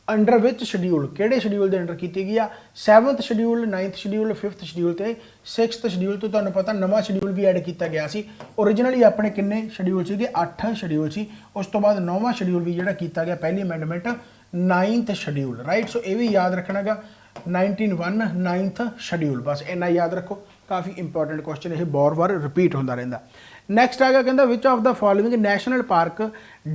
Speaker 1: अंडर विच शेड्यूल, किहड़े शेड्यूल के अंडर की गई है? 7th schedule, 9th schedule, 5th schedule ते 6th शेड्यूल। तो तुहानूं पता नवां शेड्यूल भी ऐड किया गया सी। ओरिजिनली अपने किन्ने शेड्यूल सीगे? 8 शेड्यूल सी। उस तो बाद 9वां शेड्यूल भी जिहड़ा किया गया पहली amendment 9th schedule, right. So ये भी याद रखना गा 1901 9th शेड्यूल, बस इन्ना याद रखो, काफ़ी इंपॉर्टेंट क्वेश्चन ये बार बार रिपीट होता रहता। नैक्सट आ गया कहता which of the following national park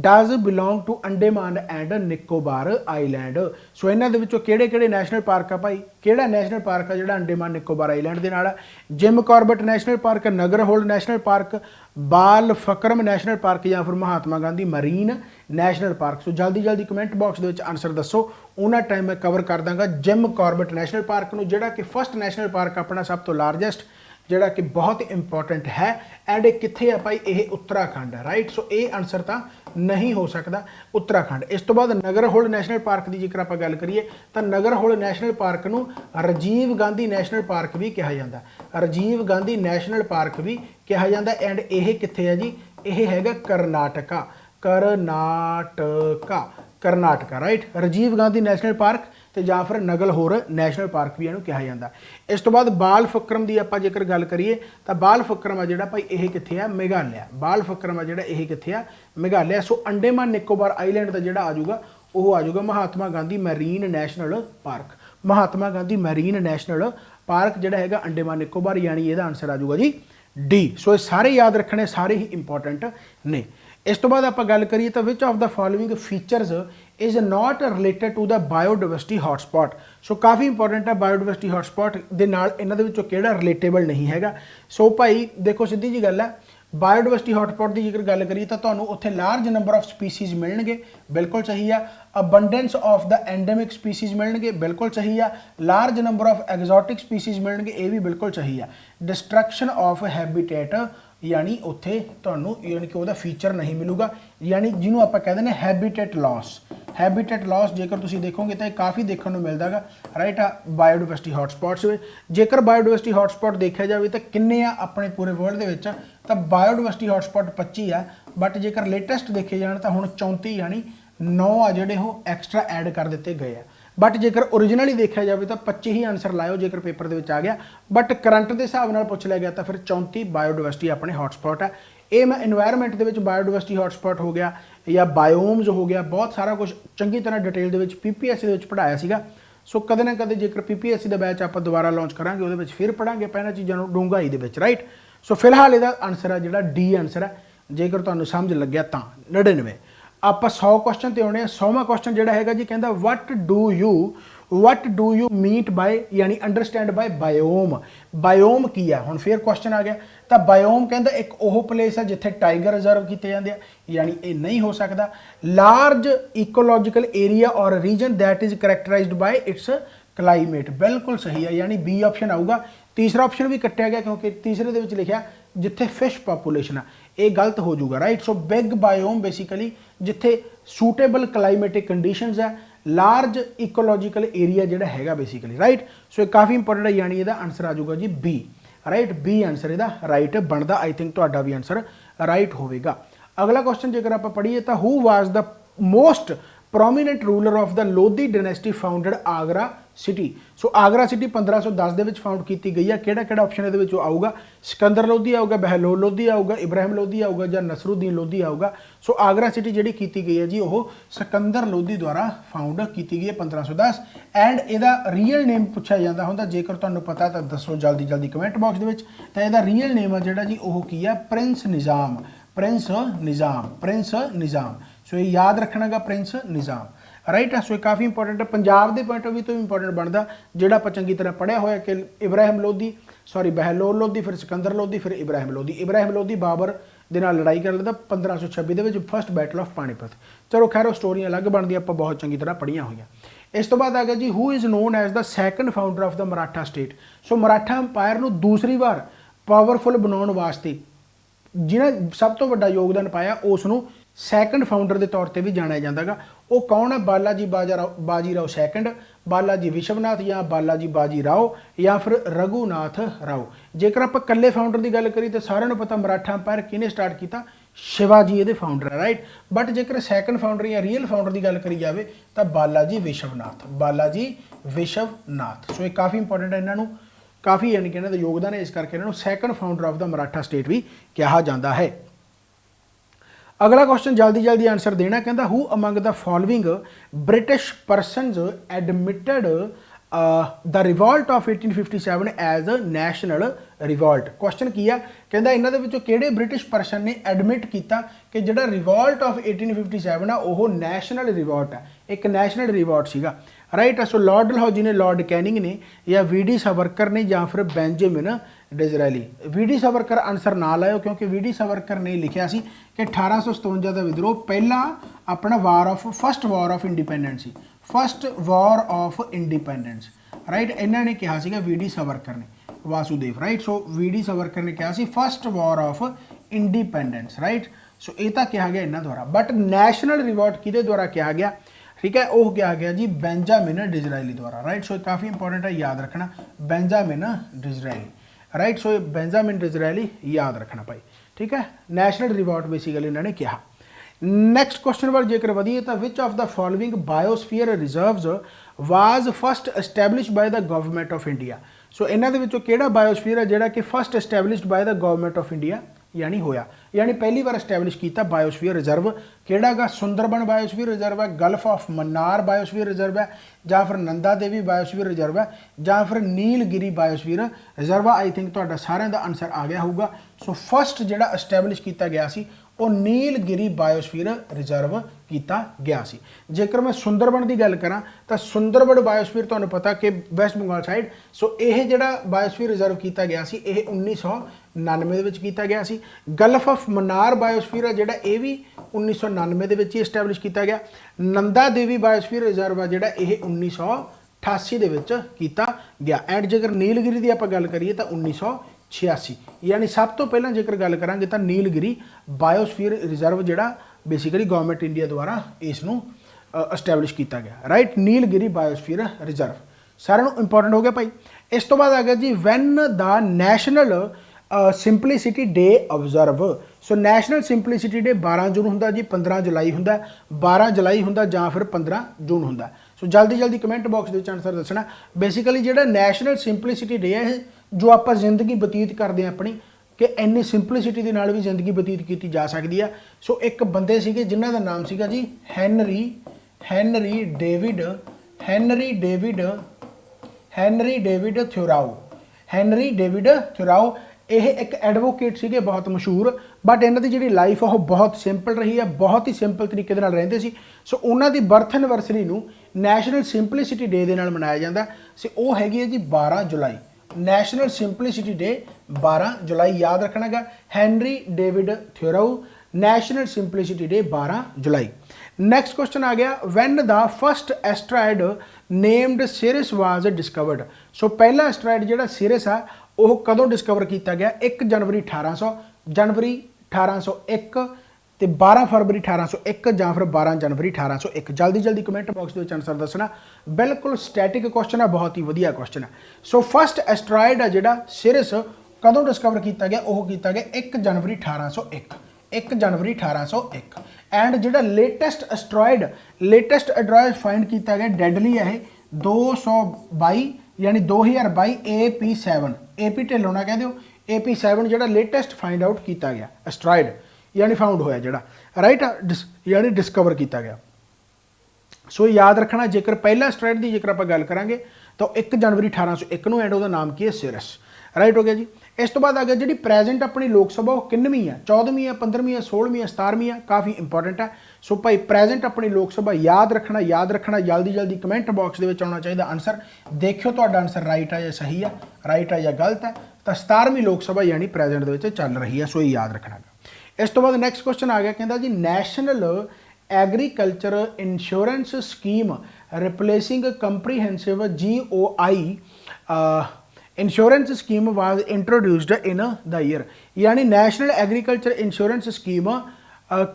Speaker 1: does belong to Andaman and Nicobar island. So इन्हां दे विचों किहड़े-किहड़े नैशनल पार्क आ भाई, किहड़ा नैशनल पार्क आ जिहड़ा अंडेमान निकोबार आईलैंड दे नाल? जिम कॉर्बेट नैशनल पार्क, नगर होल्ड नैशनल पार्क, बाल फकरम नैशनल पार्क या फिर Mahatma Gandhi marine national park. सो जल्दी जल्दी कमेंट बॉक्स दे विच आंसर दसो, उन्हां टाइम मैं कवर कर Danga Jim Corbett national park नूं, जिहड़ा कि फर्स्ट नैशनल पार्क अपना सब तो लार्जेस्ट, जिहड़ा कि बहुत इंपॉर्टेंट है एंड कित्थे है भाई? ये उत्तराखंड है, राइट। सो ये आंसर तो नहीं हो सकता उत्तराखंड। इस तो बाद नगर होल्ड नैशनल पार्क की जेकर आप गल करिए तो नगर होल्ड नैशनल पार्क नूं राजीव गांधी नैशनल पार्क भी कहा जाता, राजीव गांधी नैशनल पार्क भी कहा जाता। एंड ये कित्थे है जी? ये हैगा Karnataka, Karnataka, right. Rajiv Gandhi national park तो या फिर नगल होर नैशनल पार्क भी इन्हूं कहा जाता। इस तो बाद बाल फकरम की आप जेकर गल करिए तो बाल फकरम आ जिहड़ा भाई ये कित्थे आ? मेघालय। बाल फकरम आ जिहड़ा ये कित्थे आ? मेघालय। सो अंडेमान निकोबार आईलैंड का जिहड़ा आ जाऊगा वह आ जाऊगा Mahatma Gandhi marine national park. Mahatma Gandhi marine national park जिहड़ा हैगा अंडेमान निकोबार, यानी यदा आंसर आ जाऊगा जी डी। सो ये सारे याद रखने, सारे ही इंपॉर्टेंट ने। इस तो बाद आप गल करिए तो which of the following features is not related to the biodiversity hotspot. So काफ़ी इंपॉर्टेंट है, बायोडाइवर्सिटी हॉटस्पॉट दे नाल इन्हां दे विचों किहड़ा रिलेटेबल नहीं हैगा। सो भाई देखो सीधी जी गल है, बायोडाइवर्सिटी हॉटस्पॉट की जेकर गल करिए तो तुहानूं उत्थे लार्ज नंबर ऑफ स्पीसीज मिलणगे, बिल्कुल सही है। Abundance of the endemic species मिलणगे, बिल्कुल सही है। Large number of exotic species मिलणगे, ये भी बिल्कुल सही है। डिस्ट्रक्शन ऑफ हैबिटेट यानी उत्थे तुहानूं यानी कि वह फीचर नहीं मिलूगा, यानी जिन्हों आप कहते हैं हैबिटेट लॉस। हैबिटेट लॉस जेकर तुसीं देखोगे तो काफ़ी देखने को मिलता है, राइट। बायोडाइवर्सिटी हॉटस्पॉट्स जेकर बायोडाइवर्सिटी हॉटस्पॉट देखा जाए तो किन्ने आ अपने पूरे वर्ल्ड के विच? तो बायोडाइवर्सिटी हॉटस्पॉट 25 है, बट जेकर लेटेस्ट देखे जाए तो हुण 34 यानी 9 आ जिहड़े वो एक्सट्रा ऐड कर दिते गए हैं। बट जेकर ओरिजिनली देखा जाए तो 25 ही आंसर लाओ जेकर पेपर के आ गया, बट करंट के हिसाब नाल पुछ लिया गया तो फिर 34 बायोडाइवर्सिटी अपने हॉटस्पॉट है। ये मैं इन्वायरमेंट के बायोडाइवर्सिटी हॉटस्पॉट हो गया या बायोम्स हो गया, बहुत सारा कुछ चंगी तरह डिटेल के PPSC के पढ़ाया सीगा। सो कदे ना कदे जेकर PPSC का बैच आप दोबारा लॉन्च करांगे उहदे फिर पढ़ांगे पैना चीज़ों को डूंघाई दे विच, राइट। सो फिलहाल इसका आंसर है जिहड़ा डी आंसर है, जेकर तुहानूं समझ लग्या तां। 99 आप 100 क्वेश्चन ते आउणे। 100वां क्वेश्चन जिहड़ा हैगा जी कहंदा what do you mean by यानी अंडरस्टैंड बाय बायोम। बायोम की है? हुण फिर क्वेश्चन आ गया। तो बायोम कहंदा एक ओह प्लेस है जिथे टाइगर रिजर्व किए जाते हैं, यानी ये नहीं हो सकता। लार्ज इकोलॉजिकल एरिया और region that is characterised by its climate, बिल्कुल सही है, यानी बी ऑप्शन आऊगा। तीसरा ऑप्शन भी कट्टिया गया क्योंकि तीसरे दे विच लिखिया जिथे फिश पॉपूलेशन है, ये गलत हो जाऊगा, right. So big biome basically जिथे सूटेबल क्लाइमेटिक कंडीशनस है, लार्ज इकोलॉजिकल एरिया जिहड़ा हैगा बेसिकली, राइट। सो ये काफ़ी इंपोर्टेंट है, यानी इहदा आंसर आ जाऊगा जी बी, राइट। बी आंसर इहदा राइट बनता। आई थिंक तुहाडा भी आंसर राइट होवेगा। अगला क्वेश्चन जेकर आप पढ़ीए तो who was the most prominent ruler of the Lodi dynasty founded Agra city. So Agra city 1510 ਦੇ ਵਿੱਚ फाउंड की गई है। ਕਿਹੜਾ ऑप्शन ਇਹਦੇ ਵਿੱਚ आऊगा, सिकंदर लोधी आऊगा, बहलोल लोधी आऊगा, इब्राहिम लोधी आऊगा ਜਾਂ नसरुद्दीन लोधी आऊगा। सो आगरा सिटी ਜਿਹੜੀ की गई है जी वो सिकंदर लोधी द्वारा फाउंड की गई है 1510। एंड ਇਹਦਾ ਰੀਅਲ नेम पूछा ਜਾਂਦਾ ਹੁੰਦਾ, ਜੇਕਰ ਤੁਹਾਨੂੰ पता तो दसो जल्दी जल्दी कमेंट बॉक्स ਦੇ ਵਿੱਚ। ਤਾਂ ਇਹਦਾ ਰੀਅਲ नेम है ਜਿਹੜਾ जी ਉਹ ਕੀ है, प्रिंस निज़ाम, प्रिंस निज़ाम, प्रिंस निज़ाम। सो ये याद रखना गा, प्रिंस निज़ाम, राइट है। सो ये काफ़ी इंपोर्टेंट है, पंजाब के पॉइंट ऑफ व्यू तो इंपोर्टेंट बनता, जोड़ा आप चंगी तरह पढ़िया होया कि इब्राहिम लोधी, सॉरी बहलोल लोधी, फिर सिकंदर लोधी, फिर इब्राहिम लोधी। इब्राहिम लोधी बाबर दे नाल लड़ाई कर लेता 1526 के फर्स्ट बैटल ऑफ पानीपत। चलो खैर वो स्टोरियां अलग बनती, आप बहुत चंगी तरह पढ़िया हुई। इस तो बाद आ गया जी who is known as the second founder of the Maratha state. So Maratha empire को दूसरी बार पावरफुल बनाने वास्ते जिन्हें सब तो वड्डा योगदान पाया उसनों सैकंड फाउंडर के तौर पर भी जाना जाता है। वो कौन है, बालाजी बाजीराव सैकंड, बालाजी विश्वनाथ या बालाजी बाजीराव या फिर रघुनाथ राव। जेकर आप कल्ले फाउंडर की गल करिए तो साਰਿਆਂ ਨੂੰ पता मराठा अंपायर किने स्टार्ट किया, शिवाजी ये फाउंडर है, राइट। बट जेकर सैकंड फाउंडर या रियल फाउंडर की गल करी जाए तो बालाजी विश्वनाथ, बालाजी विश्वनाथ। सो ये काफ़ी इंपोर्टेंट है, इन्हों काफ़ी यानी कि इन्होंने योगदान है, इस करके इन्हों second founder of the Maratha state भी कहा जाता है। अगला क्वेश्चन जल्दी जल्दी आंसर देना, कहता हु among the following British persons admitted the revolt of 1857 as a national revolt. Question की है, कहता इन्हों के विचों किहड़े ब्रिटिश परसन ने एडमिट किया कि जिहड़ा रिवॉल्ट ऑफ 1857 है वह नैशनल रिवॉल्ट है, एक नैशनल रिवॉल्ट सीगा, राइट। सो लॉर्ड डलहौजी ने, लॉर्ड कैनिंग ने, या वी.डी. सावरकर ने, या फिर Benjamin Disraeli. VD. Savarkar answer ना लाओ क्योंकि वी.डी. सावरकर ने लिखा सी कि 1857 का विद्रोह पहला अपना फर्स्ट वार ऑफ इंडिपेंडेंस सी, first war of independence, right. इन्होंने कहा सीगा वी.डी. सावरकर ने, Vasudev, right. So V D. Savarkar ने कहा सी first war of independence, right. So ये तो कहा गया इन्हों द्वारा, बट नैशनल रिवॉल्ट किहदे द्वारा कहा गया, ठीक है, वह कहा गया जी बेंजामिन डिज़रायली द्वारा, राइट। सो काफ़ी इंपॉर्टेंट है, याद रखना बेंजामिन डिज़रायली, राइट। सो बेंजामिन डिज़रायली याद रखना भाई, ठीक है। नैशनल रिवॉल्ट बेसिकली इन्होंने कहा। नैक्सट क्वेश्चन पर जेकर वधिए तो which of the following biosphere reserves was first established by the government of India. So इन्हों के विचों किहड़ा बायोस्फीयर है जिहड़ा कि first established by the government of India यानी होया, यानी पहली बार एस्टैबलिश किया बायोस्फीयर रिजर्व किहड़ा गा, सुंदरबन बायोस्फीयर रिजर्व है, gulf of Mannar biosphere reserve है, या फिर नंदा देवी बायोस्फीयर रिजर्व है, या फिर Nilgiri biosphere reserve. I think तुहाडा सारिਆਂ ਦਾ आंसर आ गया होगा। सो फस्ट जिहड़ा एस्टैबलिश किया गया सी वो नीलगिरी बायोस्फीयर रिजर्व किया गया सी। जेकर मैं सुंदरबन की गल करा तो सुंदरबन बायोस्फीयर तुहानूं पता कि वैस्ट बंगाल साइड, सो यह जिहड़ा बायोस्फीयर रिजर्व किया गया सी यह 1999 ਦੇ किया गया सी। गल्फ ऑफ मन्नार बायोस्फीयर जिहड़ा ये भी 1999 ਦੇ ही एस्टैबलिश किया गया। नंदा देवी बायोस्फीयर रिजर्व है जिहड़ा यह 1988 ਦੇ किया गया। एंड जेकर नीलगिरी की आप गल करिए तो 1986, यानी सब तो पहला जेकर गल करांगे तो नीलगिरी बायोस्फीयर रिजर्व जिहड़ा बेसिकली गवर्नमेंट इंडिया द्वारा इसनूं एस्टैबलिश किया गया, राइट। नीलगिरी बायोस्फीयर रिजर्व सारिਆਂ ਨੂੰ इंपॉर्टेंट हो गया भाई। इस तो बाद आ गया जी when the national simplicity day observe. So national simplicity day 12 जून होंदा जी, 15 जुलाई होंदा, 12 जुलाई होंदा या फिर 15 जून होंदा। सो जल्दी जल्दी कमेंट बॉक्स के आंसर दसना। बेसिकली जिहड़ा नैशनल सिंपलिसिटी डे है जो आप जिंदगी बतीत करते हैं अपनी कि इन्नी सिंपलिसिटी के नाल भी जिंदगी बतीत की जा सकती है। सो एक बंदे सीगे जिन्हां दा नाम सीगा जी हैनरी डेविड थ्योराओ। हैनरी डेविड थ्योराओ यह एक एडवोकेट सीगे बहुत मशहूर, बट इन्हों की जी लाइफ वो बहुत सिंपल रही है, बहुत ही सिंपल तरीके रहते सी। सो उन्होंने birth anniversary national simplicity day के नाल मनाया जाता है। सो वो हैगी है जी 12 जुलाई, नैशनल सिंपलिसिटी डे 12 जुलाई याद रखना गा। Henry David Thoreau, national simplicity day 12 जुलाई। नैक्सट क्वेश्चन आ गया when the first asteroid named Ceres was discovered. So पहला एस्ट्रॉयड जिहड़ा सिरिस आ वो कदों डिस्कवर किया गया? 1 जनवरी 1800, जनवरी 1801 ਤੇ 12 फरवरी 1801 ਜਾਂ ਫਿਰ 12 जनवरी 1801। जल्दी जल्दी कमेंट बॉक्स ਦੇ ਵਿੱਚ ਆਨਸਰ ਦੱਸਣਾ। ਬਿਲਕੁਲ ਸਟੈਟਿਕ ਕੁਐਸਚਨ ਹੈ, ਬਹੁਤ ਹੀ ਵਧੀਆ ਕੁਐਸਚਨ ਹੈ। ਸੋ ਫਸਟ ਐਸਟਰॉयड ਹੈ ਜਿਹੜਾ ਸਿਰਿਸ ਕਦੋਂ ਡਿਸਕਵਰ ਕੀਤਾ ਗਿਆ? ਉਹ ਕੀਤਾ ਗਿਆ 1 जनवरी 1801, 1 जनवरी 1801। ਐਂਡ ਜਿਹੜਾ ਲੇਟੈਸਟ ਐਸਟਰॉयਡ ਫਾਈਂਡ ਕੀਤਾ ਗਿਆ ਡੈਡਲੀ ਹੈ ਇਹ 222 यानी 2022 AP7, AP ढिल्लों ना कह दो, AP7 ਜਿਹੜਾ ਲੇਟੈਸਟ फाइंड आउट किया गया एस्ट्रॉयड यानी फाउंड होया ਜਿਹੜਾ राइट यानी डिस्कवर किया गया। सो याद रखना जेकर पहला एस्ट्रॉयड की जेकर आप गल करांगे तो 1 जनवरी 1801 ਨੂੰ एंड ਉਹਦਾ नाम की है सिरिस। राइट हो गया जी। इस तो बाद आ गया जी प्रेजेंट अपनी लोक सभा वो किन्नवीं है? 14वीं है, 15वीं है, 16वीं है, 17वीं है, काफ़ी इंपॉर्टेंट है। सो भाई प्रेजेंट अपनी लोक सभा याद रखना जल्दी जल्दी कमेंट बॉक्स के आना चाहिए आंसर। देखियो तो आंसर राइट है या सही है, राइट है या गलत है। तो 17वीं लोक सभा यानी प्रेजेंट चल रही है। सो ये याद रखना। इस तो बाद नैक्सट क्वेश्चन आ गया, कहता जी national agriculture insurance scheme replacing comprehensive GOI insurance scheme was introduced in the year. यानी नैशनल एग्रीकल्चर इंश्योरेंस स्कीम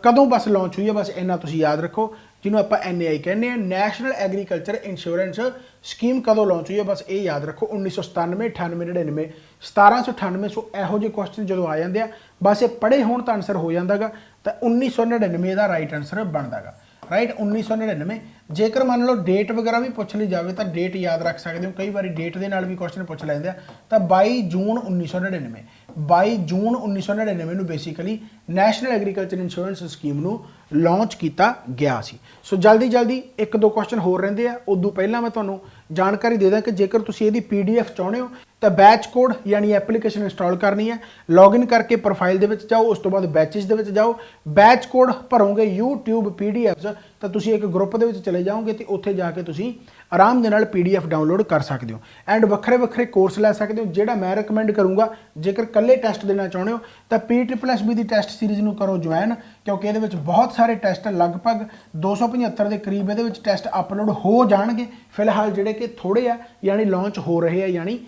Speaker 1: कदों बस लॉन्च हुई है? बस इन्ना तुसीं याद रखो, जिन्होंने आप NAI कहने हैं। नैशनल एग्रीकल्चर इंश्योरेंस स्कीम कदों लॉन्च हुई है? बस ये याद रखो 1997, 98, 99, 1798। सो यहो ਜਿਹੇ क्वेश्चन जो आ जाते हैं बस ये पढ़े होण तां आंसर हो जाता गा। तो 1999 का राइट आंसर बनता गा। राइट 1999। जेकर मान लो डेट वगैरह भी पूछ ली जाए तो डेट याद रख सकते हो, कई बार डेट के नाल भी क्वेश्चन पूछ लेंगे। तो 22 जून 1999, 22 जून 1999 ਨੂੰ basically national agriculture insurance scheme ਨੂੰ लॉन्च किया गया सी। सो जल्दी जल्दी एक दो क्वेश्चन होर रहिंदे आ। उदों पहला मैं तुहानूं जानकारी दे दा कि जेकर तुसीं इहदी PDF चाहुंदे हो तो बैच कोड यानी एप्लीकेशन इंस्टॉल करनी है। लॉगिन करके प्रोफाइल दे विच जाओ, उस तो बाद बैचेस दे विच जाओ, बैच कोड भरोगे YouTube PDFs तो तुसीं एक ग्रुप दे विच चले जाओगे तो उत्थे जाके तुसीं आराम दे नाल PDF डाउनलोड कर सकते हो एंड वक्रे वक्रे कोर्स लै सकते हो। जिहड़ा मैं रिकमेंड करूँगा जेकर कल्ले टेस्ट देना चाहुंदे हो तो PSSB की टेस्ट सीरीज़ नूं करो ज्वाइन, क्योंकि ये बहुत सारे टेस्ट लगभग 275 के करीब ये टेस्ट अपलोड हो जाएंगे। फिलहाल जिहड़े कि थोड़े आ यानी लॉन्च हो रहे हैं यानी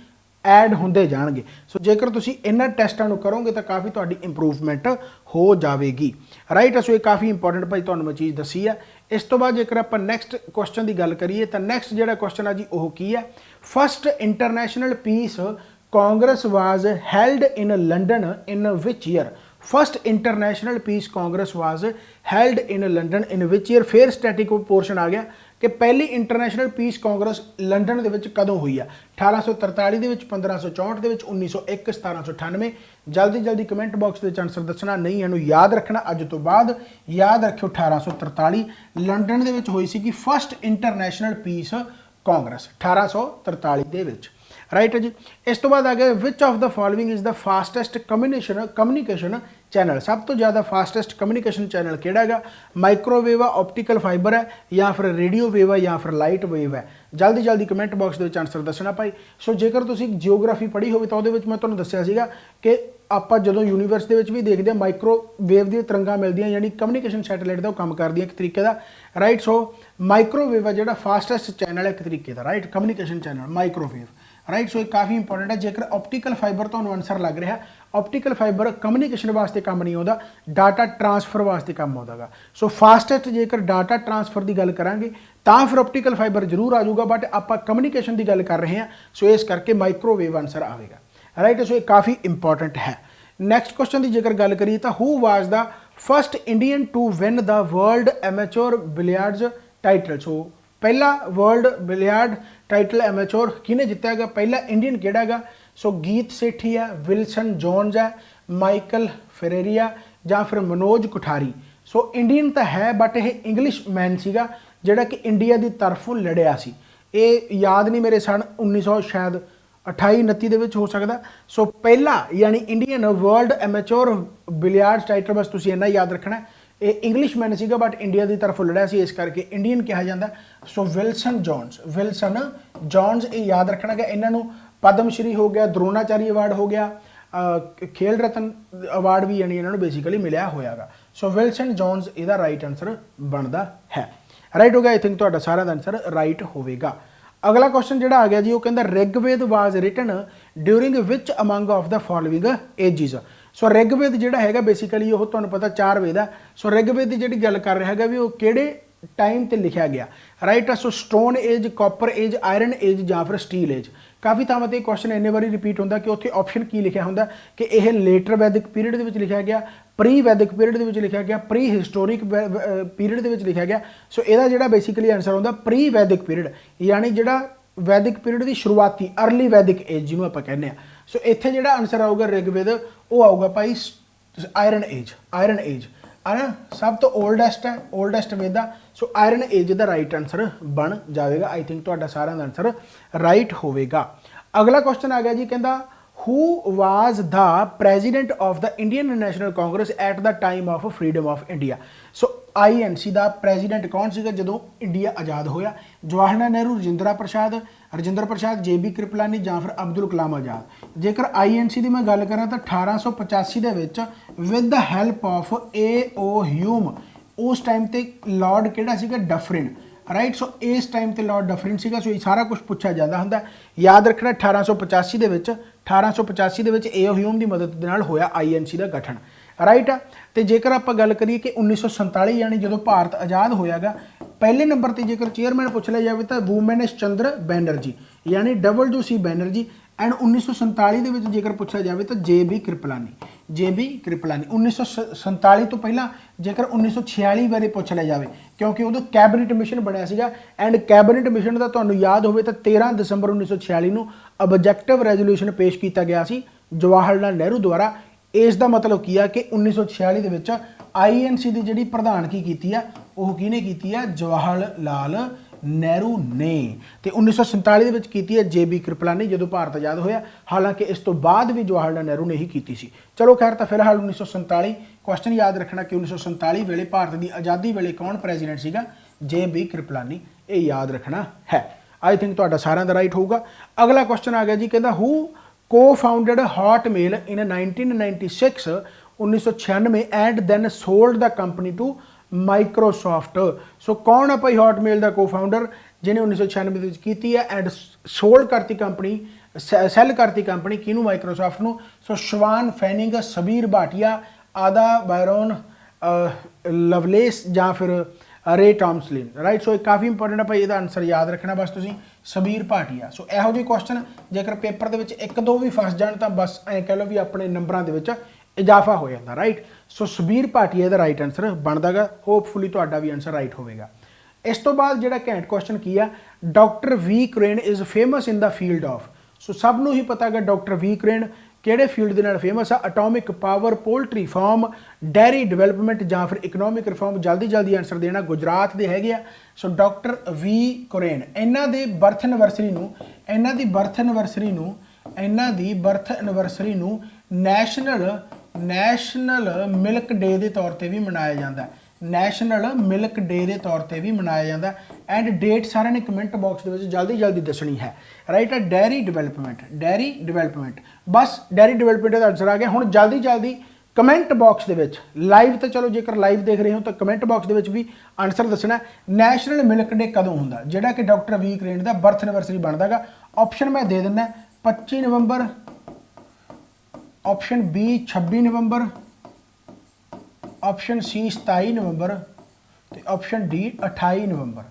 Speaker 1: ऐड होंदे जाणगे। सो जेकर तुसीं इन्हां टैस्टां नूं करोगे तो काफ़ी तुहाडी इंप्रूवमेंट हो जाएगी। राइट। सो ये काफ़ी इंपॉर्टेंट भाई तुहानूं मैं चीज़ दसी है। इस तो बाद जेकर आपां नैक्सट क्वेश्चन की गल करिए तो नैक्सट जिहड़ा क्वेश्चन है जी वो की है? First international peace congress was held in London in which year? First international peace congress was held in London in which year? फिर स्टैटिक पोर्शन आ गया कि पहली इंटरनेशनल पीस कांग्रेस लंडन दे विच कदों हुई है? 1843 दे विच, 1564 दे विच, 1901, 1798। जल्दी जल्दी कमेंट बॉक्स के आंसर दसना। नहीं इहनूं याद रखना, अज तो बाद याद रखियो 1843 लंडन दे विच हुई सी फस्ट इंटरनेशनल पीस कांग्रेस 1843 दे विच। राइट जी। इस तो बाद आ गया which of the following is the fastest communication channel? सब तो ज़्यादा फास्टेस्ट कम्युनिकेशन चैनल केड़ा है? माइक्रोवेव है, ऑप्टिकल फाइबर है, या फिर रेडियो वेव है, या फिर लाइट वेव है? जल्दी जल्दी कमेंट बॉक्स के आंसर दसना भाई। सो जेकर तुसीं जियोग्राफी पढ़ी हो तो मैं तुहानूं दस्सिया सीगा कि ਆਪਾਂ ਜਦੋਂ यूनिवर्स ਦੇ ਵਿੱਚ भी देखते हैं माइक्रोवेव दी तरंगां मिलदियां यानी कम्युनिकेशन सैटेलाइट का काम करदियां एक तरीके का। राइट। सो माइक्रोवेव है जिहड़ा फास्टेस्ट चैनल है एक तरीके का। Right communication channel microwave. Right. So ये काफ़ी इंपॉर्टेंट है। जेकर ऑप्टिकल फाइबर तो आंसर लग रहा, ऑप्टिकल फाइबर कम्युनिकेशन वास्ते काम नहीं आता, डाटा ट्रांसफर वास्ते काम आता गा। सो फास्टेस्ट जेकर डाटा ट्रांसफर की गल करांगे तो फिर ऑप्टिकल फाइबर जरूर आ जाऊगा, बट आप कम्युनिकेशन की गल कर रहे हैं। सो इस करके माइक्रोवेव आंसर आएगा। राइट। सो ये काफ़ी इंपॉर्टेंट है। नैक्सट क्वेश्चन की जेकर गल करिए तो who was the first Indian to win the world amateur billiards title? So पहला वर्ल्ड बिलियर्ड टाइटल एमेच्योर किने जितया गया? पहला इंडियन केड़ा गा? सो गीत सेठी है, विल्सन जॉन्स है, माइकल फेरेरिया, या फिर मनोज कोठारी। सो इंडियन तो है बट यह इंग्लिश मैन सीगा जिहड़ा कि इंडिया की तरफों लड़िया सी। ये याद नहीं मेरे सन 1900 शायद 28-29 ਦੇ ਵਿੱਚ हो सकता। सो पहला यानी Indian world amateur billiards title बस तुसीं इन्ना याद रखना है। ये इंग्लिश मैन सीगा बट इंडिया की तरफों लड़िया सी, इस करके इंडियन कहा जाता। सो विल्सन जॉन्स ये याद रखना गया। इन्हों पद्मश्री हो गया, द्रोणाचार्य अवार्ड हो गया, खेल रत्न अवार्ड भी यानी इन्होंने बेसिकली मिलया होयागा। सो विल्सन जॉन्स इसका राइट आंसर बनता है। राइट हो गया। आई थिंक तुहाडा सारा आंसर राइट होवेगा। अगला क्वेश्चन जिहड़ा आ गया जी, वो कहता Rigveda was written during which among of the following ages. So Rigveda जिहड़ा हैगा बेसिकली वो तुहानूं पता 4 वेद है। सो रिगवेद की जिहड़ी गल कर रहा हैगा भी वो किहड़े टाइम ते लिखा गया, right. So stone age, copper age, iron age या फिर स्टील एज। काफ़ी थावां ते क्वेश्चन इन्ने बारी रिपीट होंदा कि उत्थे ऑप्शन की लिखा होंदा कि यह लेटर वैदिक पीरियड दे विच लिखा गया, प्री वैदिक पीरियड दे विच लिखा गया, प्री हिस्टोरिक पीरियड दे विच लिखा गया। सो इहदा जिहड़ा बेसिकली आंसर होंदा प्री वैदिक पीरियड, यानी जिहड़ा वैदिक पीरियड की शुरुआती अर्ली वैदिक एज जिन्होंने आपां कहने आ। सो इत्थे जिहड़ा आंसर आऊगा ऋग्वेद वो आऊगा भाई आयरन एज। आयरन एज है ना, सब तो ओल्डेस्ट है, ओल्डेस्ट वेद आ। सो आयरन एज दा राइट आंसर बन जाएगा। आई थिंक तुहाडा सारा दा आंसर राइट होवेगा। अगला क्वेश्चन आ गया जी, कहंदा who was the president of the Indian National Congress at the time of freedom of India. So INC का प्रेजिडेंट कौन सीगा जदों इंडिया आज़ाद होया? जवाहरलाल नेहरू, राजेंद्र प्रसाद, JB कृपलानी या फिर अब्दुल कलाम आज़ाद। जेकर INC की मैं गल करा तो 1885 दे विच with the help of A.O. Hume उस टाइम ते लॉर्ड किहड़ा सीगा? Dufferin, right. सो इस टाइम ते लॉर्ड डफरिन सीगा। सो ये सारा कुछ पूछा जाता हुंदा, याद रखना। 1885 दे विच 1885 दे विच A.O. ह्यूम की मदद दे नाल होया INC का गठन, राइट। तो जेकर आप गल करिए कि 1947 यानी जो भारत आज़ाद होयागा, पहले नंबर पर जेकर चेयरमैन पूछ लिया जाए तो वुमेनिस चंद्र बैनर्जी यानी WC बैनर्जी। एंड 1947 के जेकर पूछा जाए तो JB कृपलानी। 1947 तो पहला जेकर 1946 बारे पूछ लिया जाए क्योंकि उदों कैबिनेट मिशन बनया सीगा। एंड कैबिनेट मिशन का तुहानूं याद होवे तो 13 दिसंबर 1946 नूं ऑब्जेक्टिव रेजोल्यूशन पेश किया गया सी जवाहरलाल नेहरू द्वारा। इसका मतलब की है कि 1946 के विच INC की जी प्रधानगी की है वह किने की है? जवाहरलाल नेहरू ने। तो 1947 की है JB कृपलानी जो भारत आज़ाद होया। हालांकि इस तो बाद भी जवाहरलाल नेहरू ने ही की सी। चलो खैर, तो फिलहाल 1947 क्वेश्चन याद रखना कि 1947 वेले भारत की आज़ादी वेले कौन प्रेजिडेंट सीगा? JB कृपलानी। ये याद रखना है। आई थिंक तुहाडा सारिਆਂ ਦਾ राइट होगा। अगला क्वेश्चन आ गया जी, कहता who co-founded Hotmail in 1996 1996 and then sold the company to Microsoft. So कौन है भाई हॉटमेल का co-founder जिन्हें 1996 की है एंड सोल्ड करती कंपनी, सैल करती कंपनी किनू? माइक्रोसॉफ्ट नू। सो शवान फैनिंग, सबीर भाटिया, आदा बायरोन, लवलेस या फिर रे टॉमसलिन, राइट। सो काफ़ी इंपॉर्टेंट है भाई, इसका आंसर याद रखना बस तुसीं सबीर भाटिया। सो यहो ਜਿਹੇ क्वेश्चन जेकर पेपर के विच एक दो भी फस जान तो बस ऐ कह लो भी अपने नंबरों के इजाफा हो जाता, राइट। सो सबीर भाटिया का राइट आंसर बनता गा। होपफुली तुहाडा भी आंसर राइट होगा। इस तो बाद जिहड़ा घैंट क्वेश्चन की है, doctor V Crane is famous in the field of. So सबनों ही पता है डॉक्टर V क्रेन किहड़े फील्ड के नाल फेमस है? Atomic power, poultry farm, dairy development या फिर इकनॉमिक रिफॉर्म। जल्दी जल्दी आंसर देना। गुजरात के हैगे आ। सो डॉक्टर V क्रेन इन्हां दे बर्थ एनिवर्सरी नूं नैशनल मिल्क डे के तौर पर भी मनाया जाता है। नैशनल मिल्क डे के तौर पर भी मनाया जाता है। एंड डेट सारे ने कमेंट बॉक्स के जल्दी दसनी है, राइट। डेयरी डिवेलपमेंट बस डेयरी डिवेलपमेंट का आंसर आ गया। हुण जल्दी कमेंट बॉक्स के लाइव तो चलो जेकर लाइव देख रहे हो तो कमेंट बॉक्स के भी आंसर दसना नैशनल मिल्क डे कदों होंदा जिहड़ा कि डॉक्टर V क्रेन का बर्थ एनिवर्सरी बनता गा। ऑप्शन मैं दे दिना 25 नवंबर, ऑप्शन B 26 नवंबर, ऑप्शन C 27 नवंबर, तो ऑप्शन D 28 नवंबर,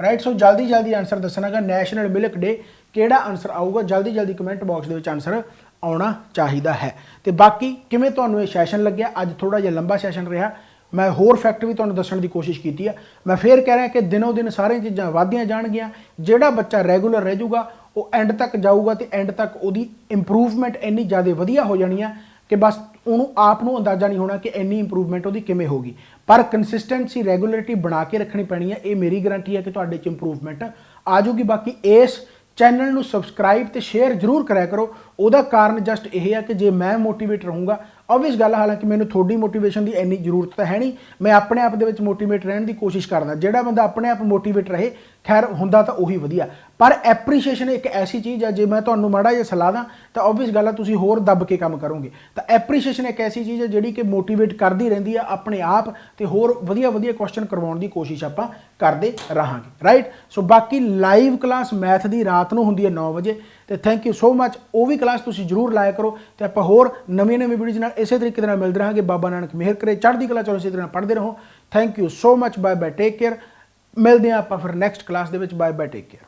Speaker 1: राइट। सो जल्दी आंसर दसना गा नैशनल मिल्क डे किहड़ा आंसर आऊगा। जल्दी कमेंट बॉक्स के आंसर आना चाहिए है। तो बाकी किवें तुहानूं ये सैशन लग्या? अज थोड़ा जिहा लंबा सैशन रहा। मैं होर फैक्ट भी तुहानूं दस्सण की कोशिश की है। मैं फिर कह रहा कि दिनों दिन सारिया चीज़ां वधदियां जाणगियां। जिहड़ा बच्चा रैगूलर रह जाऊगा वो एंड तक जाऊगा तो एंड तक उहदी इंप्रूवमेंट इन्नी ज़्यादा वधिया हो जानी है कि बस उन्होंने आप नूं अंदाज़ा नहीं होना कि इन्नी इंप्रूवमेंट उहदी किवें होगी। पर कंसिस्टेंसी रैगूलरिटी बना के रखनी पैनी है। ये मेरी गारंटी है कि तुहाडे च इंप्रूवमेंट आ जाऊगी। बाकी इस चैनल नूं सबसक्राइब तो शेयर जरूर कराया करो। उहदा कारण जस्ट यह है कि जे मैं मोटिवेट रहूँगा ऑबवियस गल हालांकि मैंने थोड़ी मोटिवेशन की इन्नी जरूरत तो है नहीं, मैं अपने आप दे मोटिवेट रहने की कोशिश करदा। जिहड़ा बंदा अपने आप मोटिवेट रहे खैर हुंदा तो उही वधिया, पर एप्रीशीएशन एक ऐसी चीज़ है, जे मैं तुहानूं माड़ा जिहा सलाह दा तो ऑबवियस गल है तुसीं होर दब के काम करोगे। तो एप्रीशीएशन एक ऐसी चीज़ है जिहड़ी कि मोटिवेट करती रहती है अपने आप, तो होर वधिया वधिया क्वेश्चन करवाउण की कोशिश आपां करते रहांगे, राइट। सो बाकी लाइव क्लास मैथ की रात नूं हुंदी है 9 वजे, तो थैंक यू सो मच। वो भी क्लास तुसीं जरूर लाया करो, तो आपां होर नवीं वीडियोज़ नाल इसे तरीके नाल मिलदे रहांगे। बाबा नानक मेहर करे, चढ़दी कला चलो इसे तरह पढ़ते रहो। Thank you so much, bye bye, take care. मिलते हैं आप फिर नैक्सट क्लास के, बाय बाय, टेक केयर।